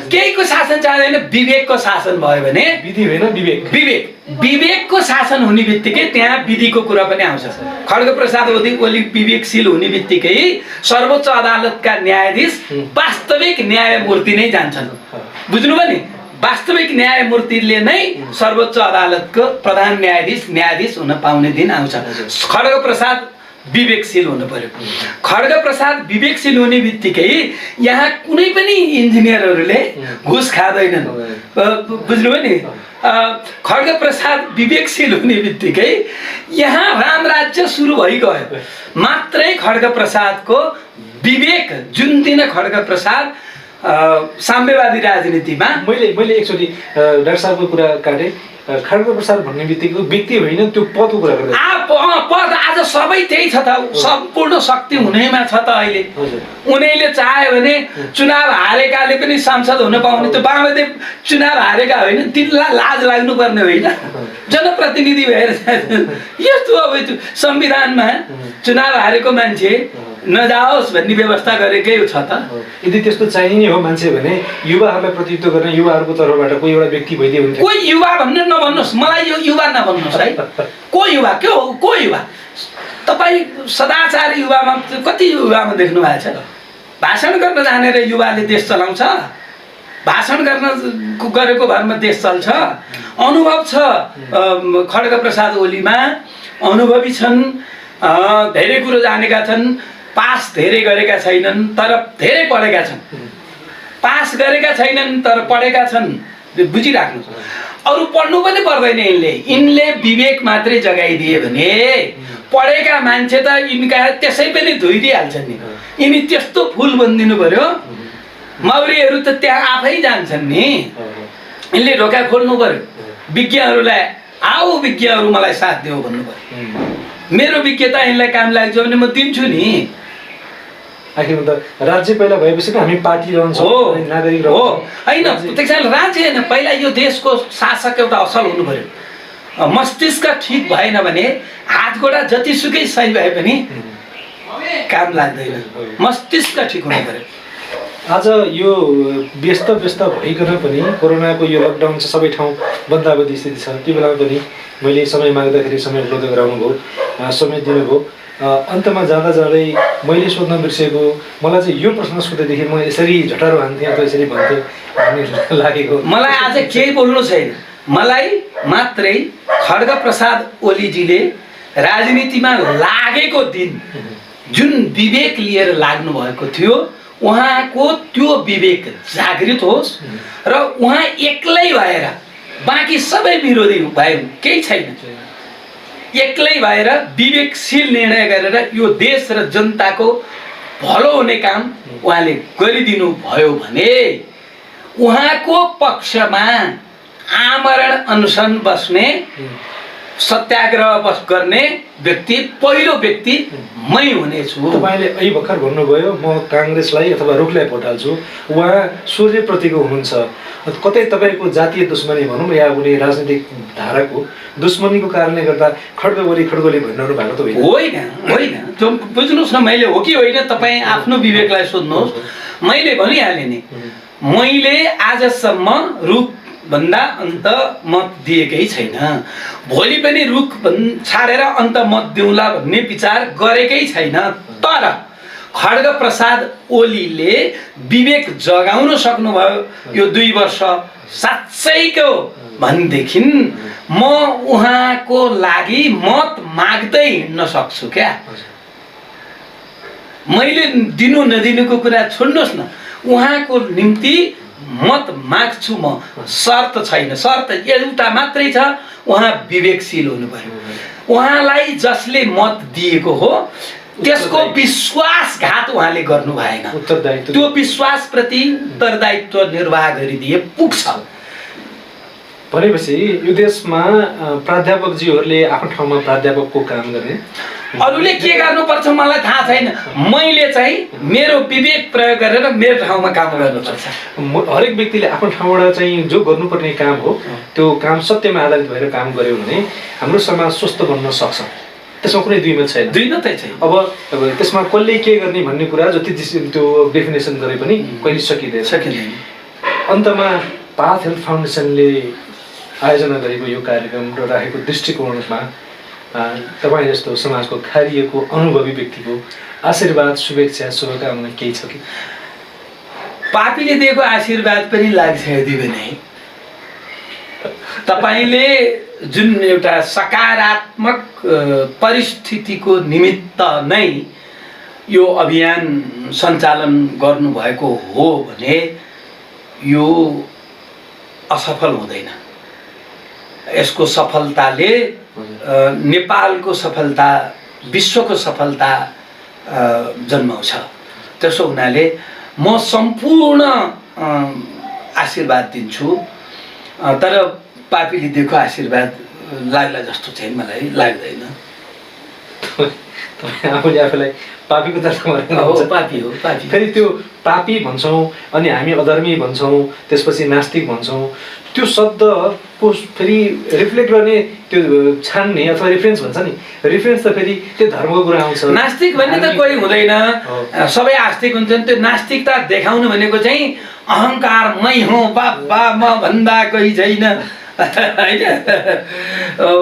केहीको शासन चाहिँदैन, विवेकको शासन भयो भने। विधि होइन विवेक, विवेकको शासन हुने बित्तिकै त्यहाँ विधिको कुरा पनि आउँछ। खड्गप्रसाद ओली विवेकशील हुने बित्तिकै सर्वोच्च अदालतका न्यायाधीश वास्तविक न्यायमूर्ति नै जान्छन्। बुझ्नुभयो नि, वास्तविक न्यायमूर्तिले नै सर्वोच्च अदालतको प्रधान न्यायाधीश हुन पाउने दिन आउँछ। खड्गप्रसाद विवेकशील हुनु पर्यो। खड्गप्रसाद विवेकशील हुने बित्तिकै यहाँ कुनै पनि इन्जिनियरहरूले घुस खाँदैनन्। बुझ्नुभयो नि, खड्गप्रसाद विवेकशील हुने बित्तिकै यहाँ रामराज्य सुरु भइगयो। मात्रै खड्गप्रसादको विवेक, जुन दिन खड्गप्रसाद साम्यवादी राजनीतिमा मैले एकचोटि डाक्टर साहबको कुरा काटेँ। खड्गप्रसाद भन्ने बित्तिकै व्यक्ति होइन, त्यो पदको कुरा गर्दै पद आज सबै त्यही छ त, सम्पूर्ण शक्ति हुनेमा छ त अहिले। उनीहरूले चाह्यो भने चुनाव हारेकाले पनि सांसद हुन पाउने। त्यो वामदेव चुनाव हारेका होइन, तिनलाई लाज लाग्नुपर्ने होइन, जनप्रतिनिधि भएर यस्तो। अब त्यो संविधानमा चुनाव हारेको मान्छे नजाओस् भन्ने व्यवस्था गरेकै छ त। यदि त्यस्तो चाहिने हो मान्छे भने युवाहरूलाई प्रतिनिधित्व गर्ने युवाहरूको तर्फबाट कोही एउटा व्यक्ति भइदियो भने। कोही युवा भन्ने नभन्नुहोस्, मलाई यो युवा नभन्नुहोस् है। को युवा, के हो को युवा? तपाईँ सदाचार युवामा कति युवामा देख्नु भएको छ? भाषण गर्न जानेर युवाले देश चलाउँछ, भाषण गर्न गरेको भरमा देश चल्छ। अनुभव छ खड्गप्रसाद ओलीमा, अनुभवी छन्, धेरै कुरो जानेका छन्, पास धेरै गरेका छैनन् तर धेरै पढेका छन्, पास गरेका छैनन् तर पढेका छन्। बुझिराख्नुहोस्, अरू पढ्नु पनि पर्दैन। यिनले विवेक मात्रै जगाइदिए भने पढेका मान्छे त यिनका त्यसै पनि धोइदिइहाल्छन् नि। यिनी त्यस्तो फुल बनिदिनु पर्यो, मौरीहरू त त्यहाँ आफै जान्छन् नि। यिनले ढोका खोल्नु पर्यो, विज्ञहरूलाई आऊ विज्ञहरू मलाई साथ देऊ भन्नु पर्यो। मेरो विज्ञता यिनलाई काम लाग्छ भने म दिन्छु नि। आखिरमा त राज्य पहिला भएपछि हामी पार्टी रहन्छौँ, नागरिक हो होइन। त्यसैले राज्य होइन, पहिला यो देशको शासक एउटा असल हुनु पर्यो। मस्तिष्क ठिक भएन भने हातगोडा जतिसुकै सही भए पनि काम लाग्दैन। मस्तिष्क ठिक हुनु पर्यो। आज यो व्यस्त भइकन पनि कोरोनाको यो लकडाउन छ, सबै ठाउँ बन्दाबन्दी स्थिति छ। त्यो बेलामा पनि मैले समय माग्दाखेरि समय उपलब्ध गराउनु भयो, समय दिनुभयो। अन्तमा जाँदा जाँदै मैले सोध्न बिर्सेको, मलाई चाहिँ यो प्रश्न सोध्दैदेखि म यसरी झटारो हान्थेँ अथवा यसरी भन्थेँ भन्ने लागेको। मलाई आज केही बोल्नु छैन। मलाई मात्रै खड्गप्रसाद ओलीजीले राजनीतिमा लागेको दिन जुन विवेक लिएर लाग्नु भएको थियो, उहाँको त्यो विवेक जागृत होस् र उहाँ एक्लै भएर, बाँकी सबै विरोधी भए केही छैन, एक्लै भएर विवेकशील निर्णय गरेर यो देश र जनताको भलो हुने काम उहाँले गरिदिनु भयो भने उहाँको पक्षमा आमरण अनसन बस्ने, सत्याग्रह गर्ने व्यक्ति पहिलो व्यक्ति मै हुनेछु। तपाईँले अहिले भर्खर भन्नुभयो म काङ्ग्रेसलाई अथवा रुखलाई भोट हाल्छु, उहाँ सूर्यप्रतिको हुनुहुन्छ। कतै तपाईँको जातीय दुश्मनी भनौँ या कुनै राजनीतिक धाराको दुश्मनीको कारणले गर्दा खड्गोली भन्नु भएको त होइन? होइन, त्यो बुझ्नुहोस् न, मैले हो कि होइन तपाईँ आफ्नो विवेकलाई सोध्नुहोस्। मैले भनिहालेँ नि, मैले आजसम्म रुख भन्दा अन्त मत दिएकै छैन, भोलि पनि रुख छाडेर अन्त मत दिउँला भन्ने विचार गरेकै छैन। तर खड्गप्रसाद ओलीले विवेक जगाउन सक्नुभयो यो 2 वर्ष साँच्चैको भनेदेखि म उहाँको लागि मत माग्दै हिँड्न सक्छु क्या। मैले दिनु नदिनुको कुरा छोड्नुहोस् न, उहाँको निम्ति मत माग्छु म, शर्त छैन। शर्त एउटा मात्रै छ, उहाँ विवेकशील हुनु पर्यो। उहाँलाई जसले मत दिएको हो त्यसको विश्वासघात उहाँले गर्नु भएन। त्यो विश्वासप्रति उत्तरदायित्व निर्वाह गरिदिए पुग्छ। भनेपछि यो देशमा प्राध्यापकजीहरूले आफ्नो ठाउँमा प्राध्यापकको काम गर्ने, अरूले के गर्नुपर्छ मलाई थाहा छैन, मैले चाहिँ मेरो विवेक प्रयोग गरेर मेरो ठाउँमा काम गर्नुपर्छ। हरेक व्यक्तिले आफ्नो ठाउँबाट चाहिँ जो गर्नुपर्ने काम हो त्यो काम सत्यमा आधारित भएर काम गर्यो भने हाम्रो समाज स्वस्थ बन्न सक्छ। त्यसमा कुनै दुई मत छैन, दुई मात्रै छैन। अब त्यसमा कसले के गर्ने भन्ने कुरा जति त्यो डेफिनेसन गरे पनि कहिले सकिँदैन। अन्तमा पाथ हेल्थ फाउन्डेसनले आयोजना गरेको यो कार्यक्रम र राखेको दृष्टिकोणमा तपाईँ जस्तो समाजको खारिएको अनुभवी व्यक्तिको आशीर्वाद, शुभेच्छा, शुभकामना केही छ कि? पापीले दिएको आशीर्वाद पनि लाग्छ यदि पनि तपाईँले जुन एउटा सकारात्मक परिस्थितिको निमित्त नै यो अभियान सञ्चालन गर्नुभएको हो भने यो असफल हुँदैन। यसको सफलताले नेपालको सफलता, विश्वको सफलता जन्माउँछ। त्यसो हुनाले म सम्पूर्ण आशीर्वाद दिन्छु, तर पापीले दिएको आशीर्वाद लाग्ला जस्तो चाहिँ मलाई लाग्दैन। आफूले आफूलाई पापीको दर्जामा हो, पापी हो, पापी। फेरि त्यो पापी भन्छौँ अनि हामी अधर्मी भन्छौँ, त्यसपछि नास्तिक भन्छौँ। त्यो शब्दको फेरि रिफ्लेक्ट गर्ने, त्यो छान्ने अथवा रेफरेन्स भन्छ नि, रेफरेन्स त फेरि त्यो धर्मको कुरा आउँछ। नास्तिक भन्ने त कोही हुँदैन, सबै आस्तिक हुन्छन्। त्यो नास्तिकता देखाउनु भनेको चाहिँ अहङ्कार, मै हो बाबा, म भन्दा कोही छैन होइन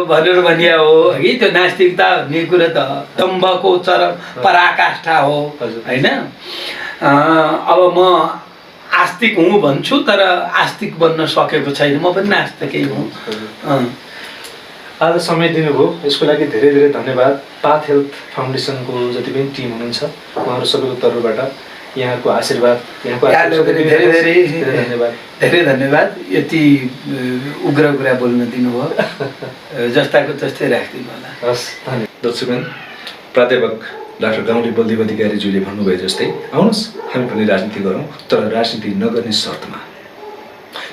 भनेर भनिया हो कि त्यो नास्तिकता भन्ने कुरो त दम्भको चरम पराकाष्ठा हो होइन। अब म आस्तिक हुँ भन्छु, तर आस्तिक बन्न सकेको छैन। म पनि नास्तिकै हुँ। आज समय दिनुभयो, यसको लागि धेरै धेरै धन्यवाद। पाथ हेल्थ फाउन्डेसनको जति पनि टिम हुनुहुन्छ उहाँहरू सबैको तर्फबाट यहाँको आशीर्वाद, यहाँको धेरै धेरै धन्यवाद। धेरै धन्यवाद। यति उग्र कुरा बोल्न दिनुभयो, जस्ताको तस्तै राखिदिनु होला। हस्, धन्यवाद। दर्शकगण, प्राध्यापक डाक्टर गाउँले बलदेव अधिकारीज्यूले भन्नुभयो जस्तै आउनुहोस् हामी पनि राजनीति गरौँ, तर राजनीति नगर्ने शर्तमा।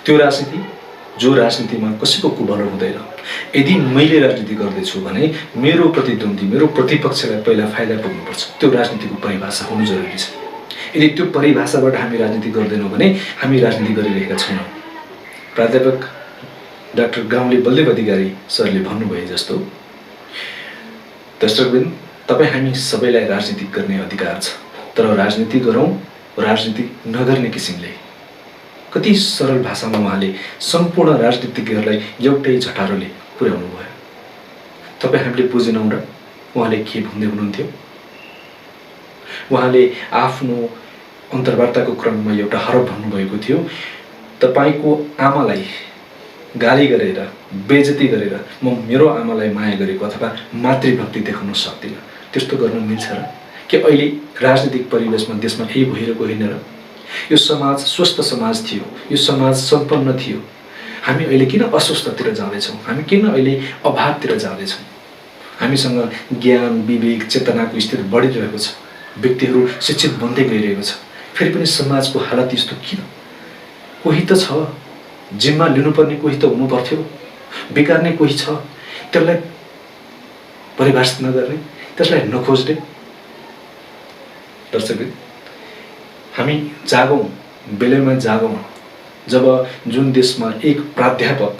त्यो राजनीति जो राजनीतिमा कसैको कुबल हुँदैन। यदि मैले राजनीति गर्दैछु भने मेरो प्रतिद्वन्दी, मेरो प्रतिपक्षलाई पहिला फाइदा पुग्नुपर्छ। त्यो राजनीतिको परिभाषा हुनु जरुरी छ। यदि त्यो परिभाषाबाट हामी राजनीति गर्दैनौँ भने हामी राजनीति गरिरहेका छैनौँ। प्राध्यापक डाक्टर गाउँले बलदेव अधिकारी सरले भन्नुभए जस्तो दर्शकवृन्द, तपाईँ हामी सबैलाई राजनीति गर्ने अधिकार छ, तर राजनीति गरौँ राजनीति नगर्ने किसिमले। कति सरल भाषामा उहाँले सम्पूर्ण राजनीतिज्ञहरूलाई एउटै झटारोले पुर्याउनु भयो। तपाईँ हामीले बुझेनौँ र उहाँले के भन्दै हुनुहुन्थ्यो? उहाँले आफ्नो अन्तर्वार्ताको क्रममा एउटा हरफ भन्नुभएको थियो, तपाईँको आमालाई गाली गरेर, बेइज्जती गरेर म मेरो आमालाई माया गरेको अथवा मातृभक्ति देखाउन सक्दिनँ। त्यस्तो गर्न मिल्छ र? कि अहिले राजनीतिक परिवेशमा देशमा यही भइरहेको होइन र? यो समाज स्वस्थ समाज थियो, यो समाज सम्पन्न थियो। हामी अहिले किन अस्वस्थतिर जाँदैछौँ? हामी किन अहिले अभावतिर जाँदैछौँ? हामीसँग ज्ञान, विवेक, चेतनाको स्तर बढिरहेको छ, व्यक्तिहरू शिक्षित बन्दै गइरहेको छ, फेरि पनि समाजको हालत यस्तो किन? कोही त छ, जिम्मा लिनुपर्ने कोही त हुनु पर्थ्यो, बिगार्ने कोही छ, त्यसलाई परिभाषित नगर्ने, त्यसलाई नखोज्ने। दर्शक, हामी जागौँ, बेलैमा जागौँ। जब जुन देशमा एक प्राध्यापक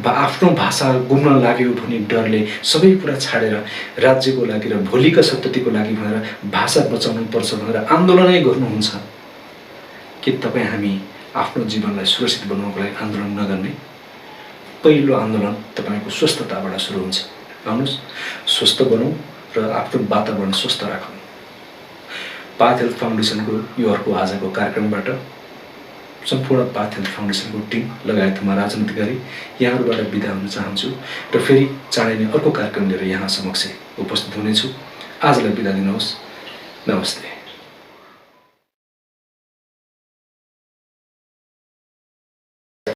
आफ्नो भाषा गुम्न लाग्यो भने डरले सबै कुरा छाडेर राज्यको लागि र भोलिका सन्ततिको लागि भनेर भाषा बचाउनु पर्छ भनेर आन्दोलनै गर्नुहुन्छ, के तपाईँ हामी आफ्नो जीवनलाई सुरक्षित बनाउनको लागि आन्दोलन नगर्ने? पहिलो आन्दोलन तपाईँको स्वस्थताबाट सुरु हुन्छ। आउनुहोस्, स्वस्थ बनौँ र आफ्नो वातावरण स्वस्थ राखौँ। पाथ हेल्थ फाउन्डेसनको यो अर्को आजको कार्यक्रमबाट सम्पूर्ण पाथ हेल्थ फाउन्डेसनको टिम लगायत म राजनीतिकारी यहाँहरूबाट बिदा हुन चाहन्छु र फेरि चाँडै नै अर्को कार्यक्रम लिएर यहाँ समक्ष उपस्थित हुनेछु। आजलाई बिदा दिनुहोस्। नमस्ते।